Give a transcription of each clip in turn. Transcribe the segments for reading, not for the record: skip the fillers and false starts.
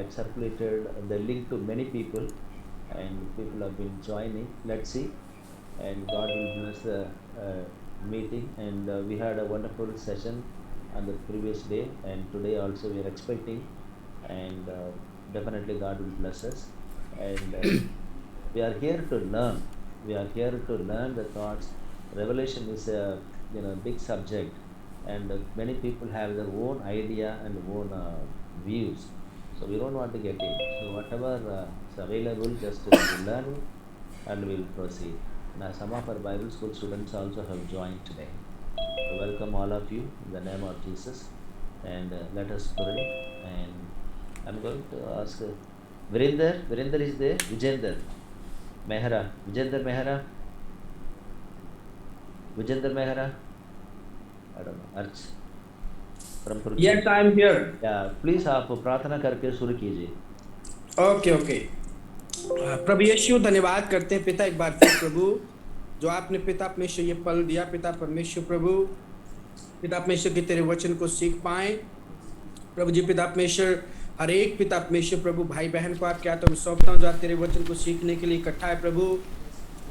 had circulated the link to many people, and people have been joining. Let's see, and God will bless the meeting. And we had a wonderful session on the previous day, and today also we are expecting, and definitely God will bless us. And we are here to learn. We are here to learn the thoughts. Revelation is a big subject, and many people have their own idea and own views. So we don't want to get in. So whatever is available, just we will learn it and we will proceed. Now some of our Bible school students also have joined today. So welcome all of you in the name of Jesus, and let us pray. And I'm going to ask Virinder. Virinder is there. Vijender Mehra. Vijender Mehra. Vijender Mehra. I don't know. Arch from Turkey. Yes, I am here. Yeah, please आप प्रार्थना करके शुरू कीजिए. Okay okay प्रभु यीशु धन्यवाद करते हैं पिता एक बार फिर प्रभु जो आपने पिता परमेश्वर ये पल दिया पिता परमेश्वर प्रभु पिता परमेश्वर के तेरे वचन को सीख पाए प्रभु जी पिता परमेश्वर हर एक पिता परमेश्वर प्रभु भाई बहन को आप क्या तो मैं सौंपता हूँ जो आप तेरे वचन को सीखने के लिए इकट्ठा है प्रभु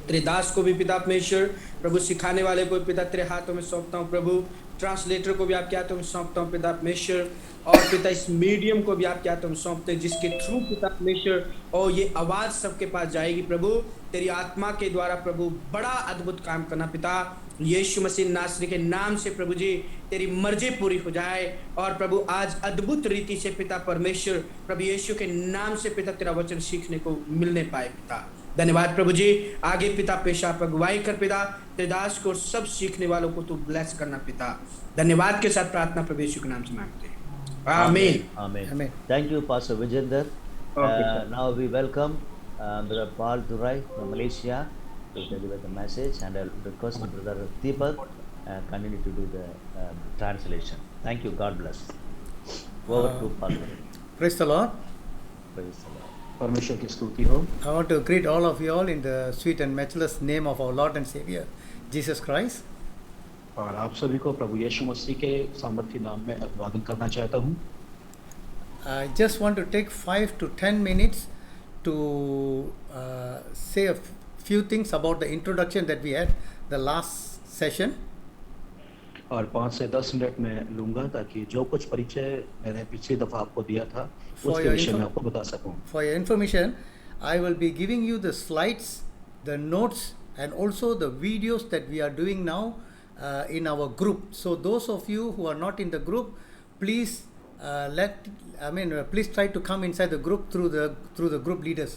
तेरे दास को भी पिता परमेश्वर प्रभु सिखाने वाले को पिता तेरे हाथों में सौंपता हूँ प्रभु ट्रांसलेटर को भी आप क्या तो मैं सौंपता हूँ पिता परमेश्वर और पिता इस मीडियम को भी आप क्या तुम सौंपते हैं जिसके थ्रू पिता परमेश्वर और ये आवाज सबके पास जाएगी प्रभु तेरी आत्मा के द्वारा प्रभु बड़ा अद्भुत काम करना पिता यीशु मसीह नासरी के नाम से प्रभु जी तेरी मर्जी पूरी हो जाए और प्रभु आज अद्भुत रीति से पिता परमेश्वर प्रभु यीशु के नाम से पिता तेरा वचन सीखने को मिलने पाए पिता धन्यवाद प्रभु जी आगे पिता पेशा अगुवाई कर पिता तेरे दास को सब सीखने वालों को तू ब्लेस करना पिता धन्यवाद के साथ प्रार्थना प्रभु यीशु के नाम से मांगते हैं Amen. Amen. Amen. Thank you, Pastor Vijender. Okay. Now we welcome Brother Paul Durai from Malaysia to deliver the message, and I'll request Brother Deepak continue to do the translation. Thank you. God bless. Over to Paul. Praise the Lord. Praise the Lord. परमेश्वर की स्तुति हो. I want to greet all of you all in the sweet and matchless name of our Lord and Savior, Jesus Christ. और आप सभी को प्रभु यीशु मसीह के सामर्थी नाम में अभिवादन करना चाहता हूँ. I just want to take 5 to 10 minutes to say a few things about the introduction that we had the last session. और 5 से 10 मिनट में लूँगा ताकि जो कुछ परिचय मैंने पिछली दफा आपको दिया था उसके विषय में आपको बता सकूँ. For your information, I will be giving you the slides, the notes, and also the videos that we are doing now. In our group. So those of you who are not in the group, please please try to come inside the group through the group leaders.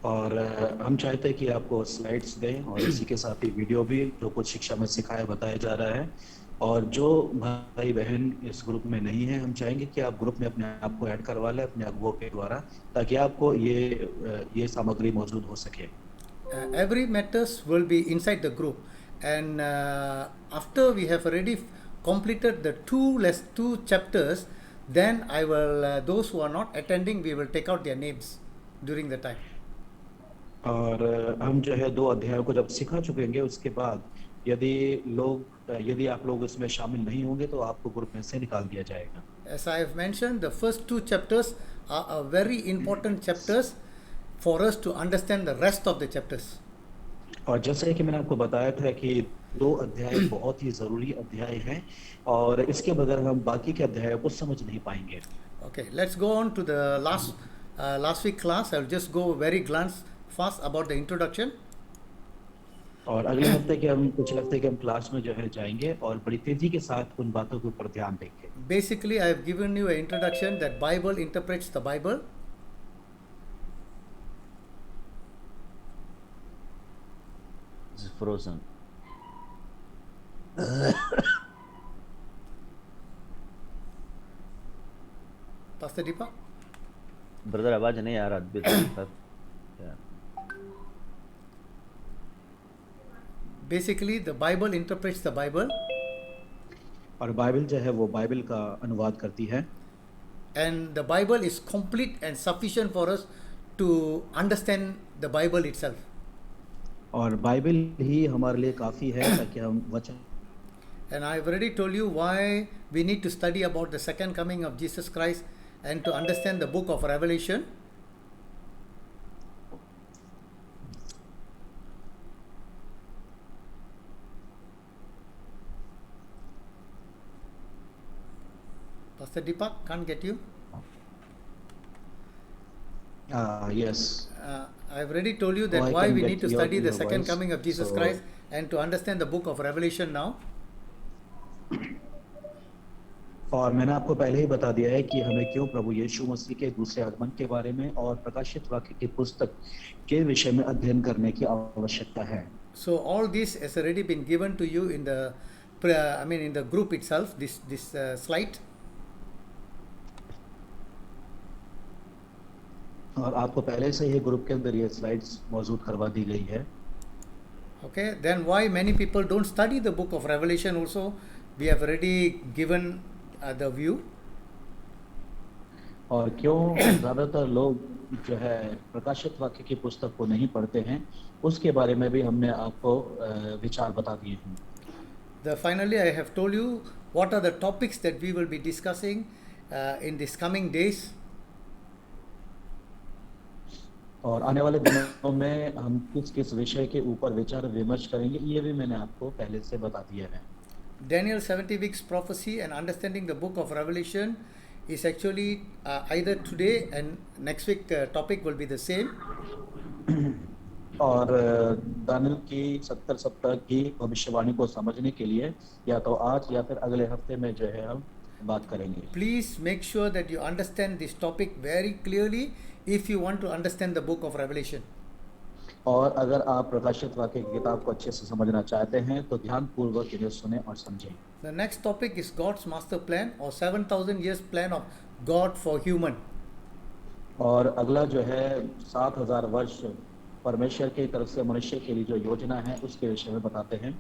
और हम चाहते हैं कि आपको slides दें और इसी के साथ ही वीडियो भी जो कुछ शिक्षा में सिखाया बताया जा रहा है और जो भाई बहन इस ग्रुप में नहीं है हम चाहेंगे कि आप ग्रुप में अपने आप को ऐड करवा लें अपने अगुवों के द्वारा ताकि आपको ये सामग्री मौजूद हो सके. Every matters will be inside the group. And after we have already completed the two chapters, then I will those who are not attending, we will take out their names during the time. और हम जो है 2 अध्यायों को जब सिखा चुकेंगे उसके बाद यदि आप लोग इसमें शामिल नहीं होंगे तो आपको ग्रुप में से निकाल दिया जाएगा. As I have mentioned, the first 2 chapters are very important chapters for us to understand the rest of the chapters. और जैसे कि मैंने आपको बताया था कि 2 अध्याय बहुत ही जरूरी अध्याय हैं और इसके बगैर हम बाकी के अध्यायों को समझ नहीं पाएंगे. Okay, let's go on to the last week class. I'll just go very glance fast about the introduction. और अगले हफ्ते के हम कुछ हफ्ते के हम क्लास में जो है जाएंगे और बड़ी तेजी के साथ उन बातों के ऊपर ध्यान देंगे. Basically, I have given you an introduction that Bible interprets the Bible. It's frozen. Pastor Deepak? Brother, आवाज नहीं आ रहा. Basically, the Bible interprets the Bible. और बाइबल जो है वो बाइबल का अनुवाद करती है. And the Bible is complete and sufficient for us to understand the Bible itself. और बाइबल ही हमारे लिए काफ़ी है ताकि हम वचन. And I have already told you why we need to study about the second coming of Jesus Christ and to understand the book of Revelation. Pastor Deepak, can't get you. Yes. I've already told you Oh, that I why can we get need to your- study the your second voice. coming of Jesus So- Christ and to understand the book of Revelation now. और मैंने आपको पहले ही बता दिया है कि हमें क्यों प्रभु यीशु मसीह के दूसरे आगमन के बारे में और प्रकाशित वाक्य की पुस्तक के विषय में अध्ययन करने की आवश्यकता है। So all this has already been given to you in the, in the group itself. This slide. और आपको पहले से ही ग्रुप के अंदर ये स्लाइड्स मौजूद करवा दी गई है। Okay. Then why many people don't study the book of Revelation? Also, we have already given the view. और क्यों ज्यादातर लोग जो है प्रकाशित वाक्य की पुस्तक को नहीं पढ़ते हैं, उसके बारे में भी हमने आपको विचार बता दिए हैं। Finally, I have told you what are the topics that we will be discussing in these coming days. और आने वाले दिनों में हम किस किस विषय के ऊपर विचार विमर्श करेंगे, ये भी मैंने आपको पहले से बता दिया है। Daniel 70 weeks prophecy and understanding the book of Revelation is actually either today and next week topic will be the same. और दानियल की 70 सप्ताह की भविष्यवाणी को समझने के लिए या तो आज या फिर अगले हफ्ते में जो है हम बात करेंगे। Please make sure that you understand this topic very clearly if you want to understand the book of Revelation. और अगर आप प्रकाशित वाक्य की किताब को अच्छे से समझना चाहते हैं तो ध्यान पूर्वक इन्हें सुने और समझें। The next topic is God's master plan or 7,000 years plan of God for human. और अगला जो है 7,000 वर्ष परमेश्वर की तरफ से मनुष्य के लिए जो योजना है उसके विषय में बताते हैं।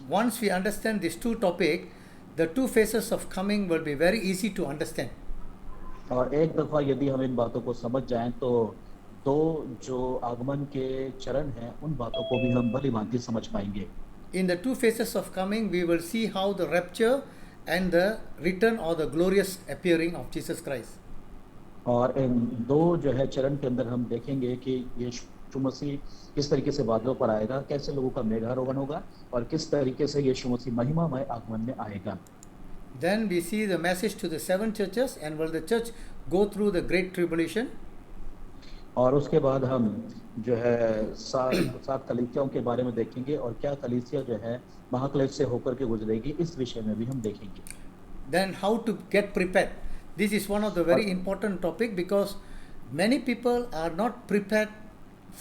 Once we understand these two topics, the two phases of coming will be very easy to understand. और एक दफा यदि हम इन बातों को समझ जाएं तो दो जो आगमन के चरण हैं उन बातों को भी हम भली भांति समझ पाएंगे। In the two phases of coming, we will see how the rapture and the return or the glorious appearing of Jesus Christ. और इन दो जो है चरण के अंदर हम देखेंगे कि यीशु मसीह किस तरीके से बादलों पर आएगा, कैसे लोगों का मेघारोहण होगा और किस तरीके से यीशु मसीह महिमामय आगमन में आएगा। Then we see the message to the seven churches and will the church go through the great tribulation. और उसके बाद हम जो है सात कलीसियाओं के बारे में देखेंगे और क्या कलीसिया जो है महाक्लेश से होकर के गुजरेगी, इस विषय में भी हम देखेंगे। Then how to get prepared. This is one of the very important topic because many people are not prepared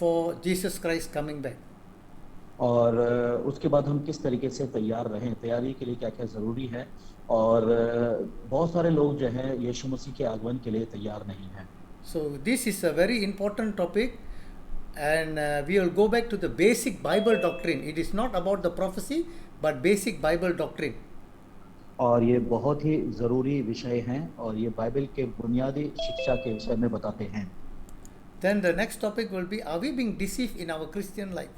for Jesus Christ coming back. और उसके बाद हम किस तरीके से तैयार रहें, तैयारी के लिए क्या क्या ज़रूरी है, और बहुत सारे लोग जो हैं यीशु मसीह के आगमन के लिए तैयार नहीं हैं। So this is a very important topic and we will go back to the basic Bible doctrine. It is not about the prophecy but basic Bible doctrine. और ये बहुत ही ज़रूरी विषय हैं और ये बाइबल के बुनियादी शिक्षा के विषय में बताते हैं। Then the next topic will be, are we being deceived in our Christian life?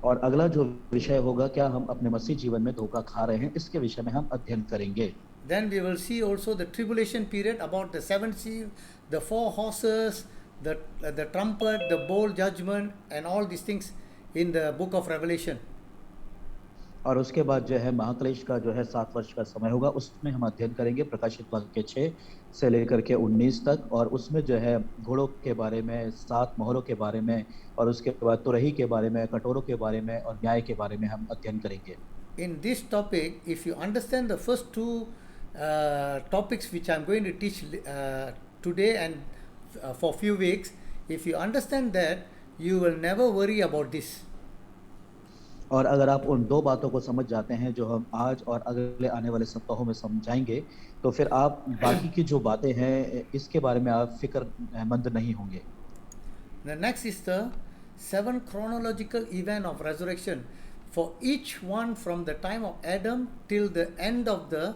और अगला जो विषय होगा, क्या हम अपने मसीह जीवन में धोखा खा रहे हैं, इसके विषय में हम अध्ययन करेंगे। Then we will see also the tribulation period, about the seven seals, the four horses, the trumpet, the bowl judgment and all these things in the book of Revelation. और उसके बाद जो है महाक्लेश का जो है 7 वर्ष का समय होगा, उसमें हम अध्ययन करेंगे प्रकाशित वाक्य 6 से लेकर के 19 तक, और उसमें जो है घोड़ों के बारे में, 7 मोहरों के बारे में, और उसके बाद तुरही के बारे में, कटोरों के बारे में और न्याय के बारे में हम अध्ययन करेंगे। In this topic, if you understand the first two topics which I am going to teach today and for few weeks, if you understand that, you will never worry about this. और अगर आप उन दो बातों को समझ जाते हैं जो हम आज और अगले आने वाले सप्ताहों में समझाएंगे, तो फिर आप बाकी की जो बातें हैं इसके बारे में आप फिक्रमंद नहीं होंगे। The next is the 7 chronological event of resurrection. For each one from the time of Adam till the end of the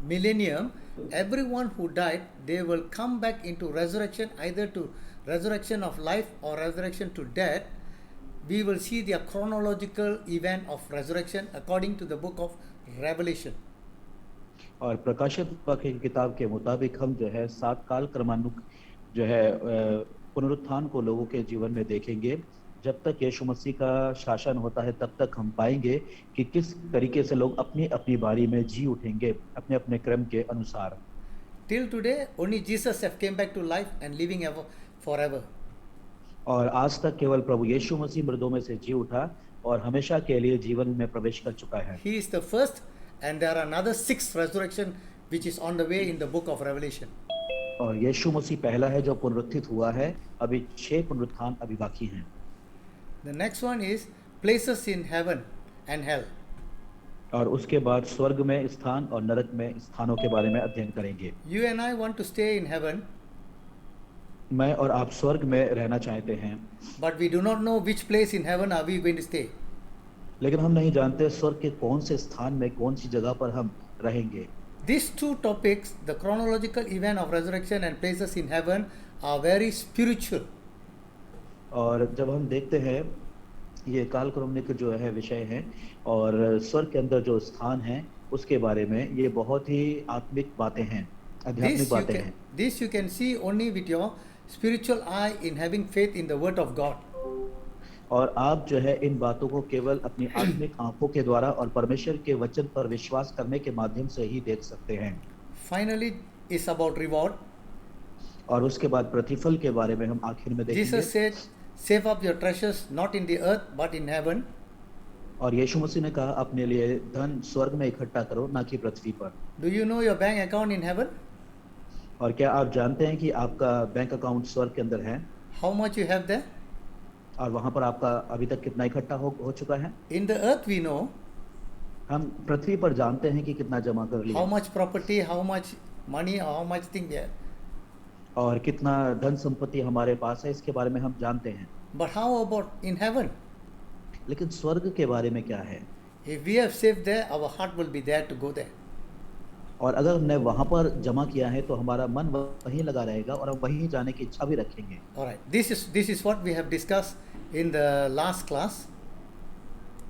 millennium, everyone who died, they will come back into resurrection, either to resurrection of life or resurrection to death. We will see the chronological event of resurrection according to the book of Revelation. और प्रकाशित वाक्य की किताब के मुताबिक हम जो है 7 काल क्रमानुक जो है पुनरुत्थान को लोगों के जीवन में देखेंगे। जब तक यीशु मसीह का शासन होता है तब तक हम पाएंगे कि किस तरीके से लोग अपनी अपनी बारी में जी उठेंगे अपने अपने क्रम के अनुसार। Till today, only Jesus have came back to life and living ever forever. और आज तक केवल प्रभु यीशु मसीह मृदों में से जी उठा और हमेशा के लिए जीवन में प्रवेश कर चुका है। He is the first, and there are another 6 resurrection which is on the way in the book of Revelation. और यीशु मसीह पहला है जो पुनरुत्थित हुआ है, अभी 6 पुनरुत्थान अभी बाकी हैं। The next one is places in heaven and hell. और उसके बाद स्वर्ग में स्थान और नरक में स्थानों के बारे में अध्ययन करेंगे। You and I want to stay in heaven, मैं और आप स्वर्ग में रहना चाहते हैं, but we do not know which place in heaven are we going to stay. लेकिन हम नहीं जानते स्वर्ग के कौन से स्थान में कौन सी जगह पर हम रहेंगे। These two topics, the chronological event of resurrection and places in heaven, are very spiritual. और जब हम देखते हैं ये काल क्रमिक जो है विषय है और स्वर्ग के अंदर जो स्थान है उसके बारे में ये बहुत ही आत्मिक बातें हैं, आध्यात्मिक बातें हैं। This you can see only with your spiritual eye in having faith in the word of God. और आप जो है इन बातों को केवल अपनी आत्मिक आंखों के द्वारा और परमेश्वर के वचन पर विश्वास करने के माध्यम से ही देख सकते हैं। Finally, is about reward. और उसके बाद प्रतिफल के बारे में हम आखिर में देखेंगे। Jesus said, "Save up your treasures not in the earth but in heaven." और यीशु मसीह ने कहा अपने लिए धन स्वर्ग में इकट्ठा करो, ना कि पृथ्वी पर। Do you know your bank account in heaven? और क्या आप जानते हैं कि आपका बैंक अकाउंट स्वर्ग के अंदर है How much you have there? और वहां पर आपका अभी तक कितना इकट्ठा हो चुका है? In the earth we know हम पृथ्वी पर जानते हैं कि कितना जमा कर how लिया much property, how much money, or how much thing there. और कितना धन संपत्ति हमारे पास है, इसके बारे में हम जानते हैं। But how about in heaven? लेकिन स्वर्ग के बारे में क्या है? If we have saved there, our heart will be there to go there. और अगर हमने वहां पर जमा किया है तो हमारा मन वहीं लगा रहेगा और हम वहीं जाने की इच्छा भी रखेंगे। All right. This is what we have discussed in the last class.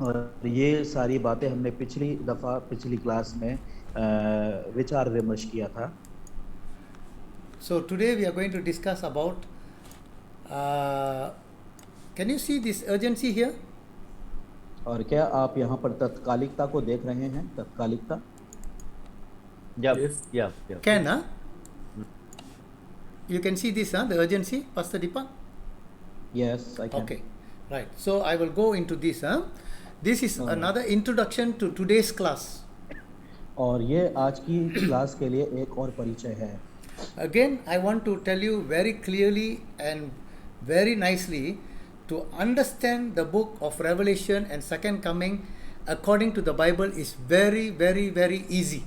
और ये सारी बातें हमने पिछली क्लास में विचार विमर्श किया था। So today we are going to discuss about. Can you see this urgency here? और क्या आप यहाँ पर तत्कालिकता को देख रहे हैं? तत्कालिकता Yep, Yes. yep, yep. Can, huh? You can see this, huh? The urgency, Pastor Deepak? Yes I can. Okay, right. So I will go into this, huh? This is another introduction to today's class. और ये आज की class के लिए एक और परिचय है। Again, I want to tell you very clearly and very nicely to understand the book of Revelation and Second Coming according to the Bible is very, very, very easy.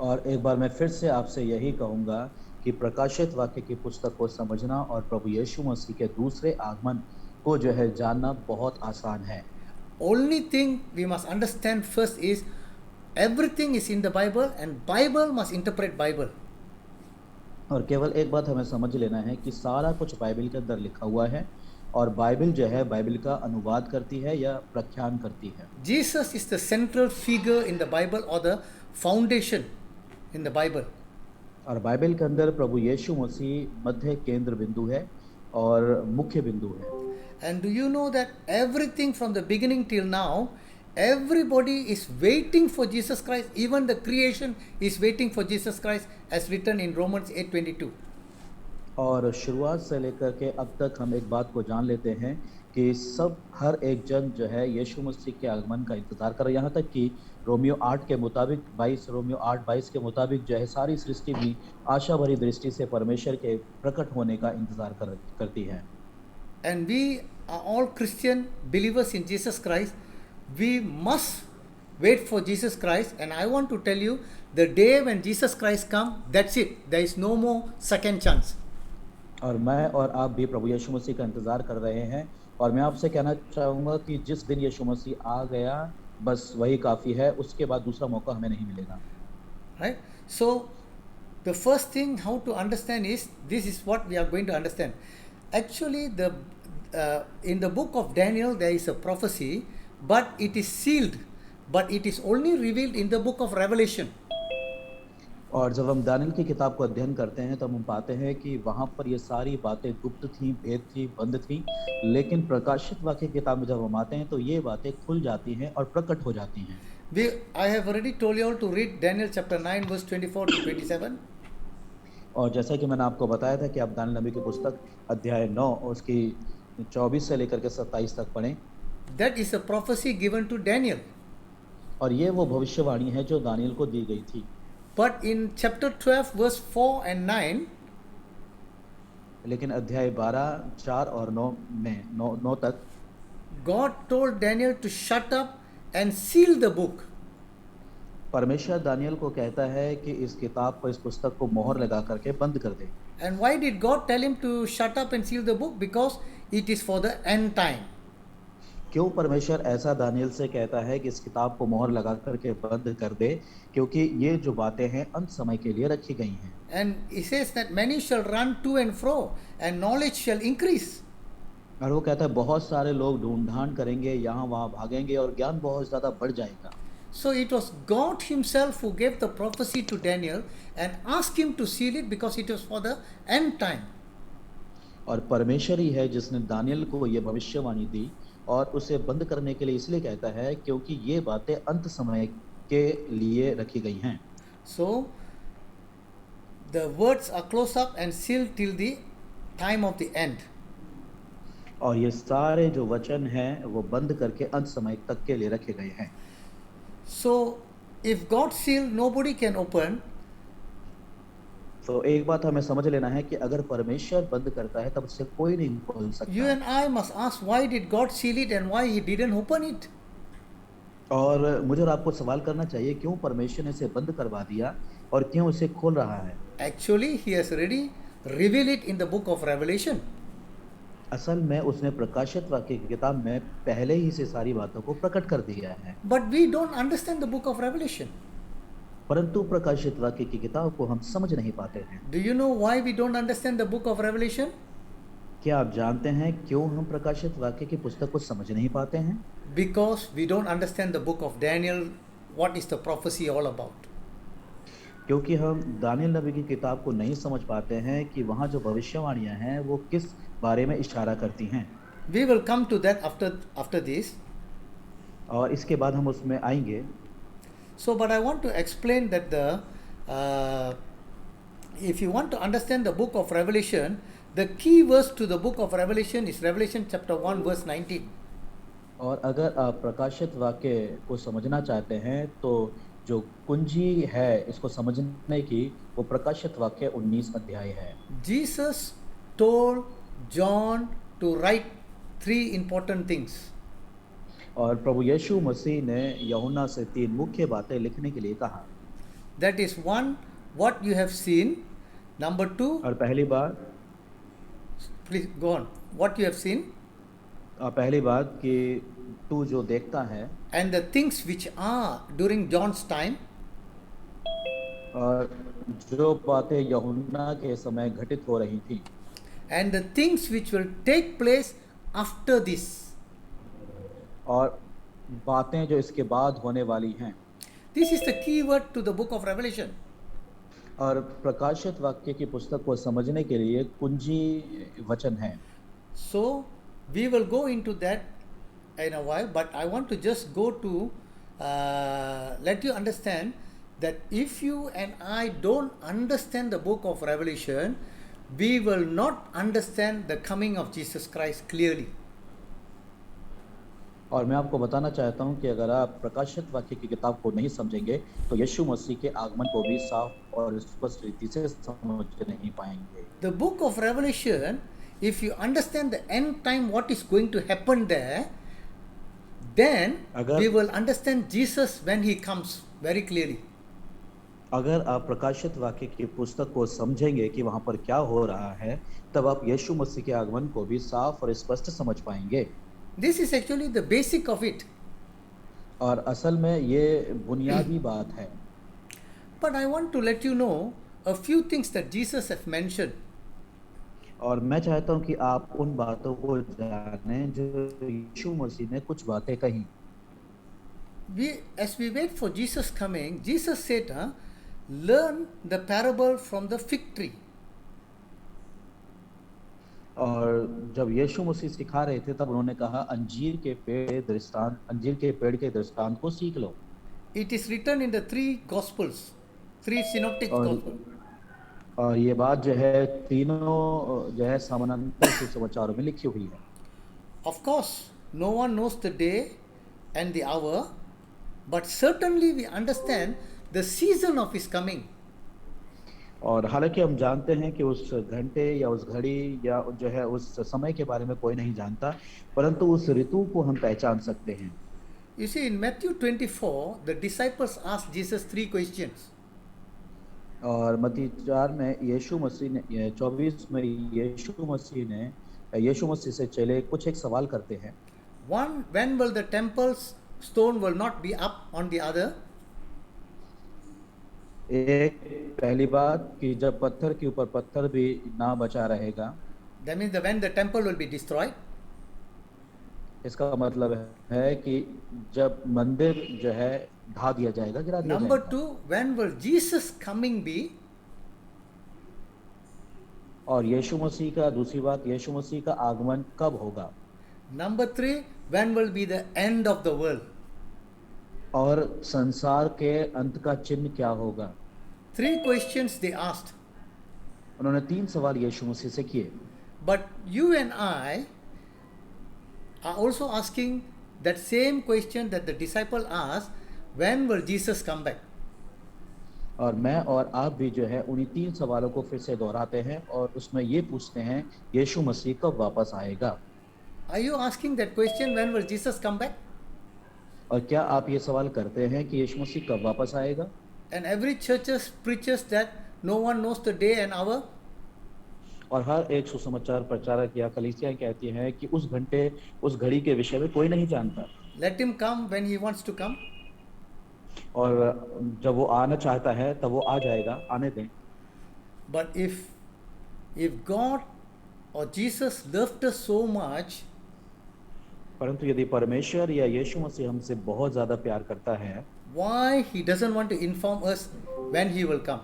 और एक बार मैं फिर से आपसे यही कहूँगा कि प्रकाशित वाक्य की पुस्तक को समझना और प्रभु यीशु मसीह के दूसरे आगमन को जो है जानना बहुत आसान है। Only thing we must understand first is everything is in the Bible and Bible must interpret Bible. और केवल एक बात हमें समझ लेना है कि सारा कुछ बाइबल के अंदर लिखा हुआ है और बाइबल जो है बाइबल का अनुवाद करती है या व्याख्यान करती है। Jesus is the central figure in the Bible or the foundation in the Bible. और बाइबल के अंदर प्रभु यीशु मसीह मध्य केंद्र बिंदु है और मुख्य बिंदु है। And do you know that everything from the beginning till now, everybody is waiting for Jesus Christ. Even the creation is waiting for Jesus Christ as written in Romans 8:22. और शुरुआत से लेकर के अब तक हम एक बात को जान लेते हैं कि हर एक जन जो है यीशु मसीह के आगमन का इंतजार कर रहा है। यहाँ तक कि रोमियो 8 के मुताबिक 22 के मुताबिक जो है सारी सृष्टि भी आशा भरी दृष्टि से परमेश्वर के प्रकट होने का इंतजार करती है। And we are all Christian believers in Jesus Christ. We must wait for Jesus Christ. And I want to tell you, the day when Jesus Christ comes, that's it. There is no more second chance. और मैं और आप भी प्रभु यीशु मसीह का इंतजार कर रहे हैं और मैं आपसे कहना चाहूँगा कि जिस दिन यीशु मसीह आ गया बस वही काफ़ी है, उसके बाद दूसरा मौका हमें नहीं मिलेगा। Right? So, the first thing how to understand is, this is what we are going to understand. Actually, in the book of Daniel, there is a prophecy, but it is sealed, but it is only revealed in the book of Revelation. और जब हम Daniel की किताब को अध्ययन करते हैं तो हम पाते हैं कि वहाँ पर ये सारी बातें गुप्त थी, भेद थी, बंद थी, लेकिन प्रकाशित वाक्य की किताब में जब हम आते हैं तो ये बातें खुल जाती हैं और प्रकट हो जाती हैं। I have already told you all to read Daniel chapter 9 verse 24 to 27. और जैसा कि मैंने आपको बताया था कि आप दानियल नबी की पुस्तक अध्याय 9 और उसकी 24 से लेकर के 27 तक पढ़ें। That is a prophecy given to Daniel. और ये वो भविष्यवाणी है जो दानियल को दी गई थी। But in chapter 12 verse 4 and 9, लेकिन अध्याय 12, 4 और 9 में 9 तक God told Daniel to shut up and seal the book. परमेश्वर दानियल को कहता है कि इस किताब को, इस पुस्तक को मोहर लगा करके बंद कर दे। And why did God tell him to shut up and seal the book? Because it is for the end time. क्यों परमेश्वर ऐसा दानियल से कहता है कि इस किताब को मोहर लगा करके बंद कर दे? क्योंकि ये जो बातें हैं अंत समय के लिए रखी गई हैं। And he says that many shall run to and fro and knowledge shall increase. और वो कहता है बहुत सारे लोग ढूंढ ढांड करेंगे, यहाँ वहाँ भागेंगे और ज्ञान बहुत ज्यादा बढ़ जाएगा। So it was God himself who gave the prophecy to Daniel and asked him to seal it because it was for the end time. और परमेश्वर ही है जिसने दानियल को ये भविष्यवाणी दी और उसे बंद करने के लिए इसलिए कहता है क्योंकि ये बातें अंत समय के लिए रखी गई हैं। So the words are closed up and sealed till the time of the end. और ये सारे जो वचन हैं वो बंद करके अंत समय तक के लिए रखे गए हैं। So if God sealed, nobody can open. तो एक बात हमें समझ लेना है कि अगर परमेश्वर बंद करता है तब उससे कोई नहीं खोल You सकता। and I must ask, why did God seal it and why he didn't open it? और मुझे और आपको सवाल करना चाहिए क्यों परमेश्वर ने इसे बंद करवा दिया और क्यों इसे खोल रहा है। Actually, he has already revealed it in the book of Revelation. असल में उसने प्रकाशित वाक्य की किताब में पहले ही से सारी बातों को प्रकट कर दिया है, But we don't understand the book of Revelation. परंतु प्रकाशित वाक्य की किताब को हम समझ नहीं पाते हैं। Do you know why we don't understand the book of Revelation? क्या आप जानते हैं क्यों हम प्रकाशित वाक्य की पुस्तक को समझ नहीं पाते हैं? Because we don't understand the book of Daniel, what is the prophecy all about. क्योंकि हम दानियल नबी की किताब को नहीं समझ पाते हैं कि वहाँ जो भविष्यवाणियाँ हैं वो किस बारे में इशारा करती हैं। We will come to that after this. और इसके बाद हम उसमें आएंगे। So, but I want to explain that if you want to understand the book of Revelation, the key verse to the book of Revelation is Revelation chapter 1 verse 19. और अगर आप प्रकाशित वाक्य को समझना चाहते हैं तो जो कुंजी है इसको समझने की वो प्रकाशित वाक्य 19 अध्याय है। Jesus told John to write 3 important things. और प्रभु यीशु मसीह ने यूहन्ना से 3 मुख्य बातें लिखने के लिए कहा। That is 1, what you have seen. Number 2, और पहली बात, please go on. What you have seen. पहली बात कि तू जो देखता है, And the things which are during John's time. और जो बातें यूहन्ना के समय घटित हो रही थी, And the things which will take place after this. और बातें जो इसके बाद होने वाली हैं। This is the key word to the book of Revelation. और प्रकाशित वाक्य की पुस्तक को समझने के लिए कुंजी वचन है। So we will go into that in a while, but I want to just go to let you understand that if you and I don't understand the book of Revelation, we will not understand the coming of Jesus Christ clearly. और मैं आपको बताना चाहता हूं कि अगर आप प्रकाशित वाक्य की किताब को नहीं समझेंगे तो यीशु मसीह के आगमन को भी साफ और स्पष्ट रीति से समझ नहीं पाएंगे। The book of Revelation, if you understand the end time, what is going to happen there, then we will understand Jesus when he comes very clearly. अगर आप प्रकाशित वाक्य की पुस्तक को समझेंगे कि वहां पर क्या हो रहा है, तब आप यीशु मसीह के आगमन को भी साफ और स्पष्ट समझ पाएंगे। This is actually the basic of it. और असल में ये बुनियादी बात है। But I want to let you know a few things that Jesus has mentioned. और मैं चाहता हूं कि आप उन बातों को जानें जो यीशु मसीह ने कुछ बातें कही। As we wait for Jesus coming, Jesus said, learn the parable from the fig tree. और जब यीशु मसीह सिखा रहे थे तब उन्होंने कहा अंजीर के पेड़ के दृष्टांत को सीख लो। It is written in the three Gospels, three synoptic और Gospels. और ये बात जो है तीनों जो है समानांतर सुसमाचारों में लिखी हुई है। Of course, no one knows the day and the hour, but certainly we understand the season of his coming. और हालांकि हम जानते हैं कि उस घंटे या उस घड़ी या जो है उस समय के बारे में कोई नहीं जानता, परंतु उस ऋतु को हम पहचान सकते हैं। You see, in Matthew 24, the disciples asked Jesus three questions. और मत्ती 4 में यीशु मसीह ने 24 में यीशु मसीह से चेले कुछ एक सवाल करते हैं। One, when will the temple's stone will not be up on the other? एक पहली बात कि जब पत्थर के ऊपर पत्थर भी ना बचा रहेगा, That means when the temple will be destroyed. इसका मतलब है कि जब मंदिर जो है ढा दिया जाएगा, गिरा दिया Number जाएगा। 2, when will Jesus coming be? और यीशु मसीह का दूसरी बात, यीशु मसीह का आगमन कब होगा? Number 3, when will be the end of the world? और संसार के अंत का चिन्ह क्या होगा? 3 questions they asked. उन्होंने 3 सवाल यीशु मसीह से किए। But you and I are also asking that same question that the disciple asked, when will Jesus come back? और मैं और आप भी जो है उन्हीं 3 सवालों को फिर से दोहराते हैं और उसमें ये पूछते हैं यीशु मसीह कब वापस आएगा? Are you asking that question, when will Jesus come back? और क्या आप ये सवाल करते हैं कि यीशु मसीह कब वापस आएगा? And every church preaches that no one knows the day and hour. और हर एक सुसमाचार प्रचारक या कलीसिया कहती हैं कि उस घंटे उस घड़ी के विषय में कोई नहीं जानता, Let him come when he wants to come. और जब वो आना चाहता है तब वो आ जाएगा, आने दें। But if God or Jesus loved us so much, परंतु यदि परमेश्वर या यीशु मसीह हमसे बहुत ज्यादा प्यार करता है, why he doesn't want to inform us when he will come?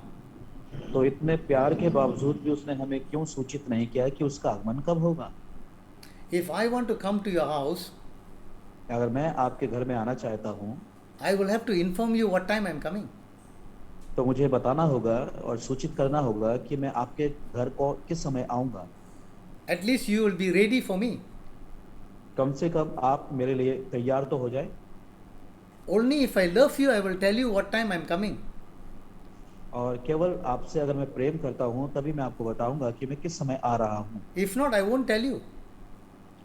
तो इतने प्यार के बावजूद भी उसने हमें क्यों सूचित नहीं किया कि उसका आगमन कब होगा? If I want to come to your house, अगर मैं आपके घर में आना चाहता हूँ I will have to inform you what time I am coming. तो मुझे बताना होगा और सूचित करना होगा कि मैं आपके घर को किस समय आऊँगा। At least you will be ready for me. कम से कम आप मेरे लिए तैयार तो हो जाए। Only if I love you, I will tell you what time I am coming. और केवल आपसे अगर मैं प्रेम करता हूँ तभी मैं आपको बताऊंगा कि मैं किस समय आ रहा हूँ। If not, I won't tell you.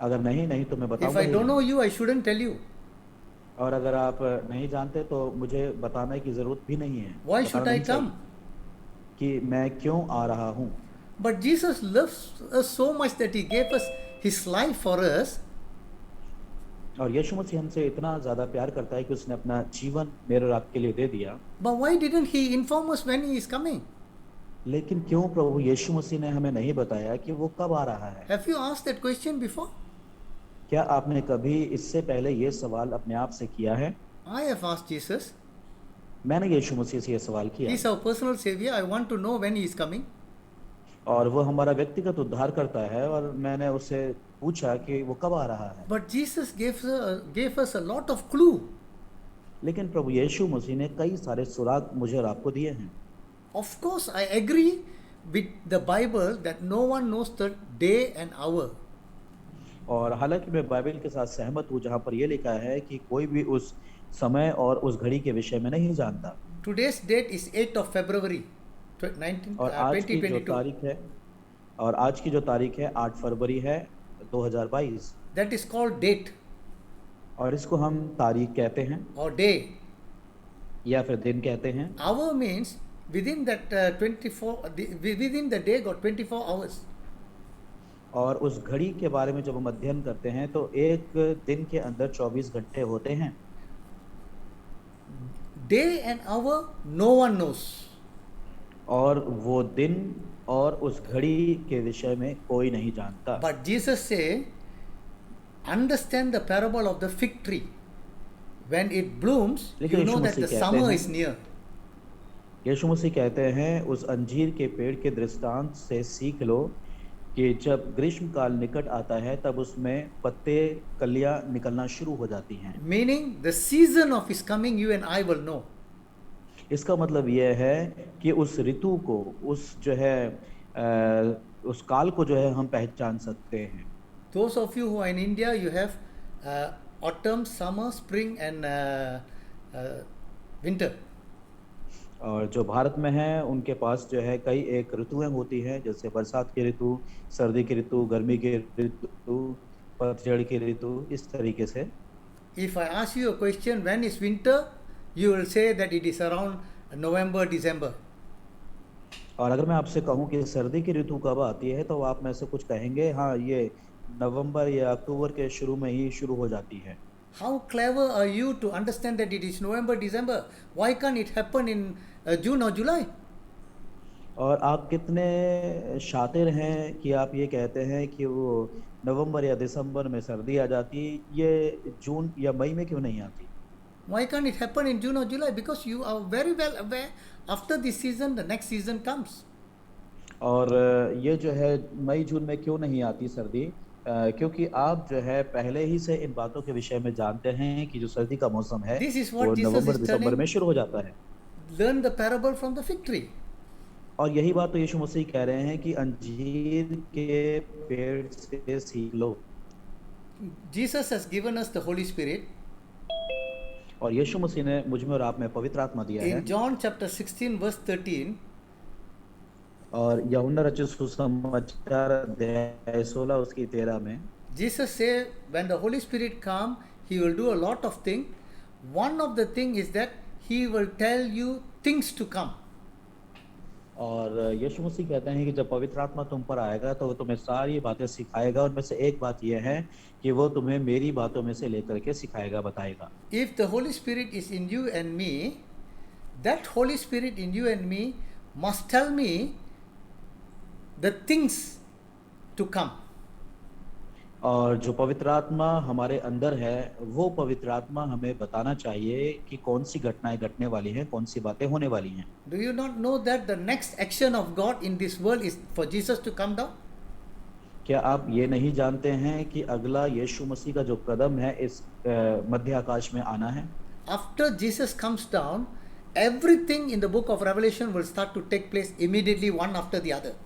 अगर नहीं तो मैं If बताऊंगा I ही don't नहीं। know you, I shouldn't tell you. और अगर आप नहीं जानते तो मुझे बताने की जरूरत भी नहीं है। Why बताना should I नहीं चाहिए come? कि मैं क्यों आ रहा हूँ। But Jesus loves us so much that he gave us his life for us. और यीशु मसीह हमसे इतना ज्यादा प्यार करता है कि उसने अपना जीवन मेरे और आपके लिए दे दिया। But why didn't he inform us when he is coming? लेकिन क्यों प्रभु यीशु मसीह ने हमें नहीं बताया कि वो कब आ रहा है? Have you asked that question before? क्या आपने कभी इससे पहले ये सवाल अपने आप से किया है? I have asked Jesus. मैंने यीशु मसीह से ये सवाल He किया is our personal savior. I want to know when he is coming. और वो हमारा व्यक्तिगत उद्धार करता है और मैंने उससे पूछा कि वो कब आ रहा है। But Jesus gave us a lot of clue. लेकिन प्रभु यीशु मसीह ने कई सारे सुराग मुझे और आपको दिए हैं। Of course, I agree with the Bible that no one knows the day and hour. और हालांकि मैं बाइबल के साथ सहमत हूँ जहाँ पर ये लिखा है कि कोई भी उस समय और उस घड़ी के विषय में नहीं जानता। Today's date is 8th of February, 19, और आज की जो 2022. तारीख है और आज की जो तारीख है 8 फरवरी है 2022। That is called date और इसको हम तारीख कहते हैं or day. या फिर दिन कहते हैं। Hour means within that within the day got 24 hours. और उस घड़ी के बारे में जब हम अध्ययन करते हैं तो एक दिन के अंदर 24 घंटे होते हैं। Day and hour no one knows. और वो दिन और उस घड़ी के विषय में कोई नहीं जानता। But Jesus say, understand the parable of the fig tree. When it blooms, लेकिन you know Yeshu that the मसीह कहते summer हैं- is near. यीशु मसीह कहते हैं उस अंजीर के पेड़ के दृष्टांत से सीख लो कि जब ग्रीष्म काल निकट आता है तब उसमें पत्ते कलियां निकलना शुरू हो जाती हैं। Meaning, the season of his coming, you and I will know. इसका मतलब यह है कि उस ऋतु को, उस जो है उस काल को जो है हम पहचान सकते हैं। Those of you who are in India, you have autumn, summer, spring, and winter. और जो भारत में है उनके पास जो है कई एक ऋतुएं होती हैं, जैसे बरसात की ऋतु, सर्दी की ऋतु, गर्मी की ऋतु, पतझड़ की ऋतु, इस तरीके से। If I ask you a question, when is winter? You will say that it is around November, December. और अगर मैं आपसे कहूं कि सर्दी की ऋतु कब आती है तो आप में से कुछ कहेंगे हाँ ये नवंबर या अक्टूबर के शुरू में ही शुरू हो जाती है। How clever are you to understand that it is November, December? Why can't it happen in June or July? और आप कितने शातिर हैं कि आप ये कहते हैं कि वो नवंबर या दिसंबर में सर्दी आ जाती, ये जून या मई में क्यों नहीं आती? Why can't it happen in June or July? Because you are very well aware after this season, the next season comes. और ये जो है मई जून में क्यों नहीं आती सर्दी? क्योंकि आप जो है पहले ही से इन बातों के विषय में जानते हैं कि जो सर्दी का मौसम है This is what वो Jesus November is December telling. में शुरू हो जाता है। Learn the parable from the fig tree. और यही बात तो यीशु मसीह कह रहे हैं कि अंजीर के पेड़ से सीख लो। Jesus has given us the Holy Spirit. और यीशु मसीह ने मुझ में और आप में पवित्र आत्मा दिया है। In John chapter 16 verse 13, और यूहन्ना रचित सुसमाचार अध्याय 16 उसकी 13 में Jesus said, when the Holy Spirit come, He will do a lot of things. One of the thing is that He will tell you things to come. और यीशु मसीह कहते हैं कि जब पवित्र आत्मा तुम पर आएगा तो वो तुम्हें सारी बातें सिखाएगा। उनमें से एक बात यह है कि वो तुम्हें मेरी बातों में से लेकर के सिखाएगा, बताएगा। If the Holy Spirit is in you and me, that Holy Spirit in you and me must tell me the things to come. और जो पवित्र आत्मा हमारे अंदर है वो पवित्र आत्मा हमें बताना चाहिए कि कौन सी घटनाएं घटने वाली हैं, कौन सी बातें होने वाली हैं। Do you not know that the next action of God in this world is for Jesus to come down? क्या आप ये नहीं जानते हैं कि अगला यीशु मसीह का जो कदम है इस मध्य आकाश में आना है? After Jesus comes down, everything in the book of Revelation will start to take place immediately, one after the other.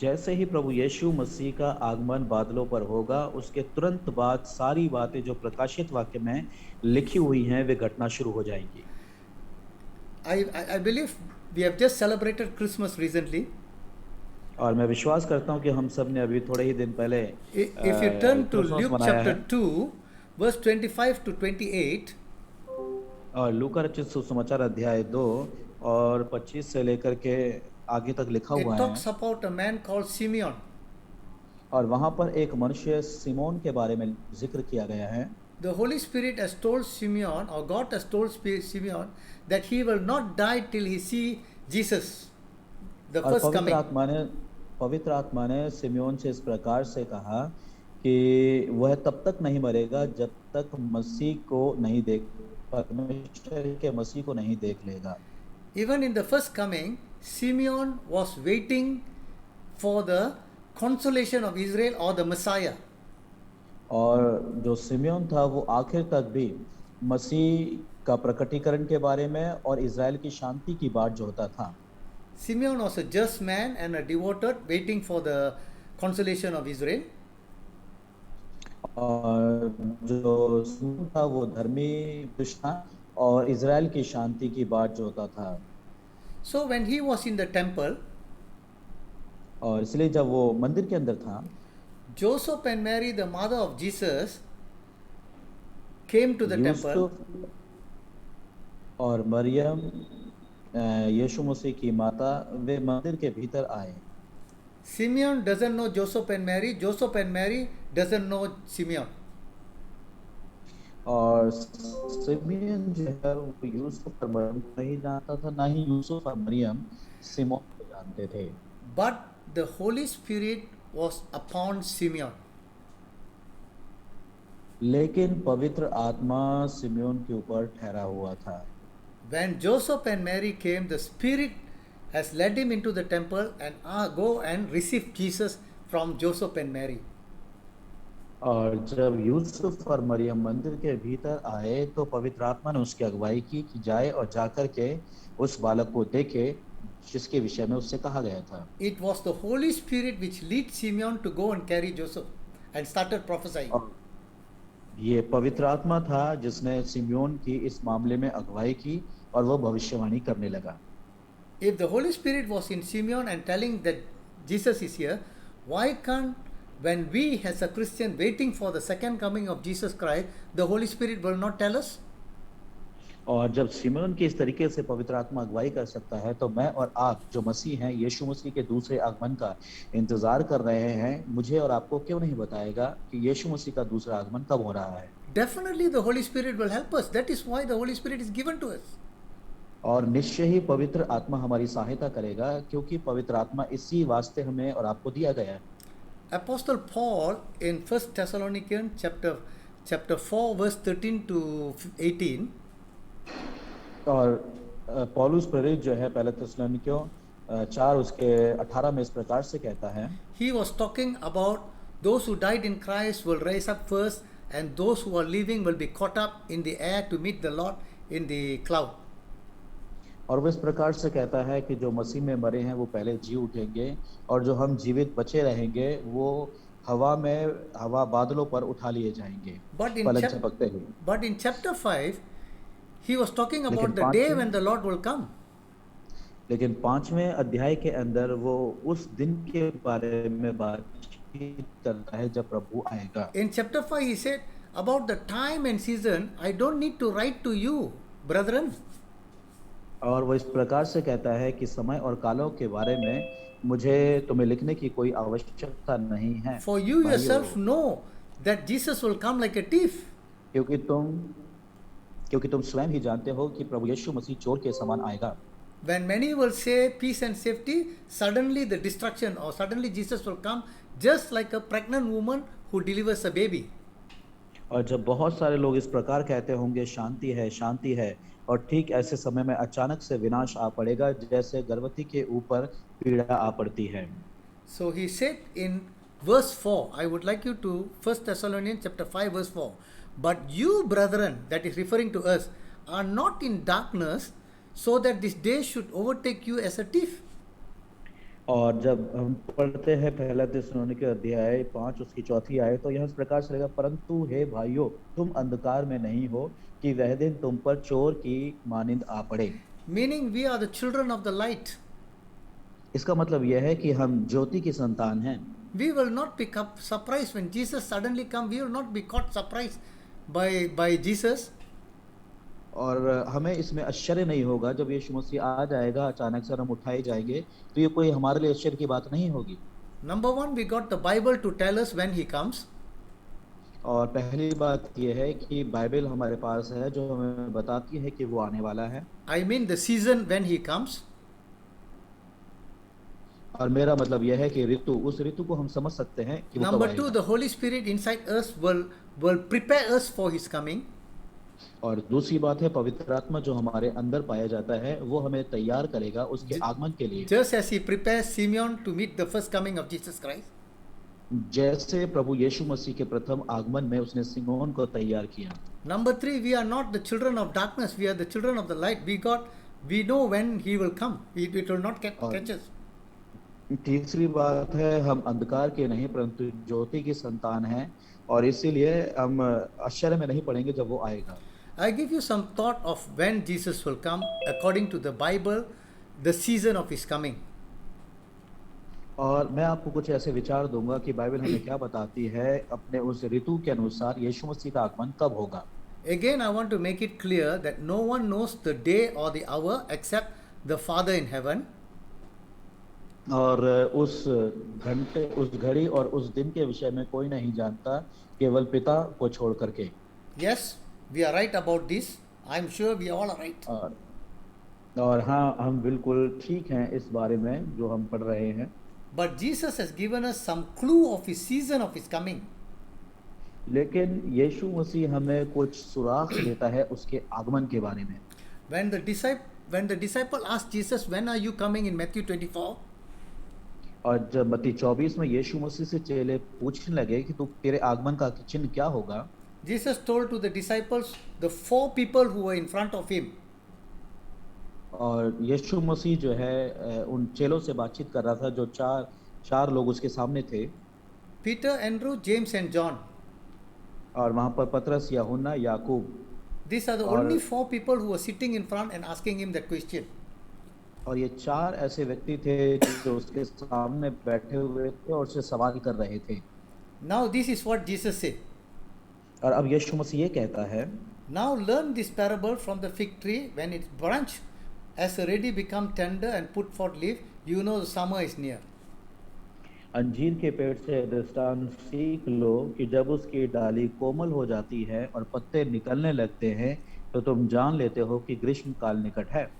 जैसे ही प्रभु यीशु मसीह का आगमन बादलों पर होगा उसके तुरंत बाद सारी बातें जो प्रकाशित वाक्य में लिखी हुई हैं वे घटना शुरू हो जाएंगी। I believe we have just celebrated Christmas recently. और मैं विश्वास करता हूं कि हम सब ने अभी थोड़े ही दिन पहले If you turn to Christmas Luke मनाया chapter है। 2, verse 25 to 28, और लूका रचित सुसमाचार अध्याय 2 और 25 से लेकर के आगे तक लिखा it हुआ है। talks about a man called Simeon. और वहां पर एक मनुष्य सिमोन के बारे में जिक्र किया गया है। The Holy Spirit has told Simeon, or God has told Simeon, that he will not die till he see Jesus, the और first coming. पवित्र आत्मा ने सिमोन से इस प्रकार से कहा कि वह तब तक नहीं मरेगा जब तक मसीह को नहीं देख परमेश्वर के मसीह को नहीं देख लेगा। Even in the first coming, Simeon was waiting for the consolation of Israel or the Messiah. और जो सिमोन था वो आखिर तक भी मसीह का प्रकटीकरण के बारे में और इज़राइल की शांति की बात जो होता था। Simeon was a just man and a devoted, waiting for the consolation of Israel. और जो सिमोन था वो धर्मी पुरुष था और इज़राइल की शांति की बात जो होता था। So when he was in the temple, और इसलिए जब वो मंदिर के अंदर था, Joseph and Mary, the mother of Jesus, came to the temple. Yusuf और मरियम यीशु मसीह की माता वे मंदिर के भीतर आए। Simeon doesn't know Joseph and Mary. Joseph and Mary doesn't know Simeon. और सिमोन जो है वो यूसुफ और मरियम को नहीं जानता था, ना ही यूसुफ और मरियम सिमोन को जानते थे। But the Holy Spirit was upon Simeon. लेकिन पवित्र आत्मा सिमोन के ऊपर ठहरा हुआ था। When Joseph and Mary came, the Spirit has led him into the temple and go and receive Jesus from Joseph and Mary. और जब यूसुफ और मरियम मंदिर के भीतर आए तो पवित्र आत्मा ने उसकी अगुवाई की कि जाए और जाकर के उस बालक को देखे जिसके विषय में उससे कहा गया था। It was the Holy Spirit which led Simeon to go and carry Joseph and started prophesying. और ये पवित्र आत्मा था जिसने सिमियोन की इस मामले में अगुवाई की और वो भविष्यवाणी करने लगा। If the Holy Spirit was in Simeon and telling that Jesus is here, why can't, when we as a Christian waiting for the second coming of Jesus Christ, the Holy Spirit will not tell us? और जब Simeon की इस तरीके से पवित्र आत्मा अगुवाई कर सकता है तो मैं और आप जो मसीह हैं यीशु मसीह के दूसरे आगमन का इंतजार कर रहे हैं, मुझे और आपको क्यों नहीं बताएगा कि यीशु मसीह का दूसरा आगमन कब हो रहा है? Definitely the Holy Spirit will help us. That is why the Holy Spirit is given to us. और निश्चय ही पवित्र आत्मा हमारी सहायता करेगा क्योंकि पवित्र आत्मा इसी वास्ते हमें और आपको दिया गया है। Apostle Paul in 1 Thessalonians chapter 4 verse 13 to 18, और पौलुस प्रेरित जो है पहले थिस्सलुनीकियों 4 उसके 18 में इस प्रकार से कहता है, he was talking about those who died in Christ will rise up first and those who are living will be caught up in the air to meet the Lord in the cloud. और वो इस प्रकार से कहता है कि जो मसीह में मरे हैं वो पहले जी उठेंगे और जो हम जीवित बचे रहेंगे वो हवा बादलों पर उठा लिए जाएंगे पलक झपकते हुए। But in chapter 5 he was talking about लेकिन the day when the Lord will come. लेकिन 5वें अध्याय के अंदर वो उस दिन के बारे में बातचीत करता है जब प्रभु आएगा। In chapter 5 he said about the time and season, I don't need to write to you, brethren. और वो इस प्रकार से कहता है कि समय और कालों के बारे में मुझे तुम्हें लिखने की कोई आवश्यकता नहीं है। For you yourself know that Jesus will come like a thief. क्योंकि तुम स्वयं ही जानते हो कि प्रभु यीशु मसीह चोर के समान आएगा। When many will say peace and safety, suddenly the destruction or suddenly Jesus will come just like a pregnant woman who delivers a baby. और जब बहुत सारे लोग इस प्रकार कहते होंगे शांति है और ठीक ऐसे समय में अचानक से विनाश आ पड़ेगा जैसे गर्भवती के ऊपर पीड़ा आ पड़ती है। So he said in verse 4, I would like you to 1 Thessalonians chapter 5 verse 4, but you brethren, that is referring to us, are not in darkness so that this day should overtake you as a thief. और जब हम पढ़ते हैं पहला थिस्सलुनीके अध्याय 5 उसकी 4 आयत तो यह इस प्रकार से रहेगा, परंतु हे भाइयों तुम अंधकार में नहीं हो कि वह दिन तुम पर चोर की मानिंद आ पड़े। Meaning we are the children of the light. इसका मतलब यह है कि हम ज्योति की संतान हैं। We will not pick up surprise when Jesus suddenly come. We will not be caught surprise by Jesus. और हमें इसमें आश्चर्य नहीं होगा जब यीशु मसीह आ जाएगा अचानक से हम उठाए जाएंगे तो ये कोई हमारे लिए आश्चर्य की बात नहीं होगी। Number one, we got the Bible to tell us when he comes. और पहली बात ये है कि बाइबल हमारे पास है जो हमें बताती है कि वो आने वाला है। I mean the season when he comes. और मेरा मतलब यह है कि उस ऋतु को हम समझ सकते हैं कि वो कब Number आएगा। two, the Holy Spirit inside us will prepare us for his coming. और दूसरी बात है पवित्र आत्मा जो हमारे अंदर पाया जाता है वो हमें तैयार करेगा उसके आगमन के लिए। Just as he prepares Simeon to meet the first coming of Jesus Christ. जैसे प्रभु यीशु मसीह के प्रथम आगमन में उसने सिमोन को तैयार किया। Number three, we are not the children of darkness, we are the children of the light. We know when he will come. It will not catch us. तीसरी बात है हम अंधकार के नहीं परंतु ज्योति की संतान हैं और इसीलिए हम आश्चर्य में नहीं पड़ेंगे जब वो आएगा। I give you some thought of when Jesus will come according to the Bible, the season of his coming. और मैं आपको कुछ ऐसे विचार दूंगा कि बाइबल हमें क्या बताती है अपने उस ऋतु के अनुसार यीशु मसीह का आगमन कब होगा। Again, I want to make it clear that no one knows the day or the hour except the Father in heaven. और उस घड़ी और उस दिन के विषय में कोई नहीं जानता केवल पिता को छोड़ करके। Yes, we are right about this. I am sure we all are right. और हाँ हम बिल्कुल ठीक हैं इस बारे में जो हम पढ़ रहे हैं। But Jesus has given us some clue of his season of his coming. लेकिन यीशु मसीह हमें कुछ सुराग देता है उसके आगमन के बारे में। when the disciple asked Jesus, when are you coming in Matthew 24? और जब मत्ती 24 में यीशु मसीह से चेले पूछने लगे कि तू तेरे आगमन का चिन्ह क्या होगा, Jesus told to the disciples, the 4 people who were in front of him. और यीशु मसीह जो है उन चेलों से बातचीत कर रहा था जो चार लोग उसके सामने थे, Peter, Andrew, James and John. और वहां पर पतरस, यूहन्ना, याकूब, These are the और- only 4 people who were sitting in front and asking him that question. और ये 4 ऐसे व्यक्ति थे जो उसके सामने बैठे हुए थे और उससे सवाल कर रहे थे। Now this is what Jesus said. और अब यीशु मसीह ये कहता है, Now learn this parable from the fig tree. When its branch has already become tender and put forth leaf, you know the summer is near. अंजीर के पेड़ से दृष्टांत सीख लो कि जब उसकी डाली कोमल हो जाती है और पत्ते निकलने लगते हैं तो तुम जान लेते हो कि ग्रीष्म काल निकट है।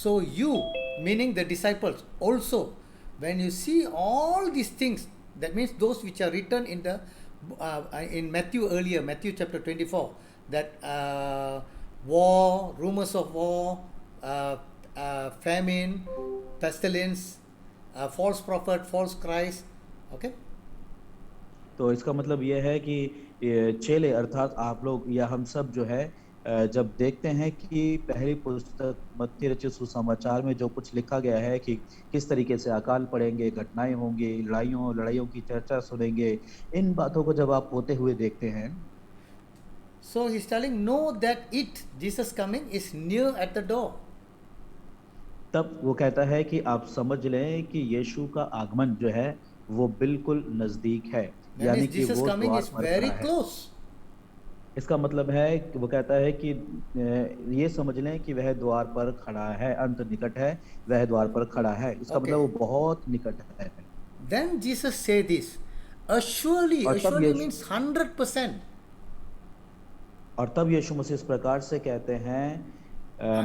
So you, meaning the disciples, also, when you see all these things, that means those which are written in the in Matthew earlier, Matthew chapter 24, that war, rumors of war, famine, pestilence, false prophet, false Christ, okay? तो इसका मतलब यह है कि ये चेले अर्थात आप लोग या हम सब जो है जब देखते हैं कि पहली पुस्तक मत्ती रचित सुसमाचार में जो कुछ लिखा गया है कि किस तरीके से अकाल पड़ेंगे, घटनाएं होंगी, लड़ाइयों की चर्चा सुनेंगे, इन बातों को जब आप होते हुए देखते हैं, So he's telling, know that Jesus coming is near at the door. तब वो कहता है कि आप समझ लें कि यीशु का आगमन जो है वो बिल्कुल नजदीक है, That यानी means कि Jesus वो coming द्वार is पर very खड़ा है। close. इसका मतलब है कि वो कहता है कि ये समझ लें कि वह द्वार पर खड़ा है, अंत निकट है, वह द्वार पर खड़ा है। इसका Okay. मतलब वो बहुत निकट है। Then Jesus say this, assuredly, और तब assuredly यीशु- means 100%. और तब यीशु मसीह इस प्रकार से कहते हैं,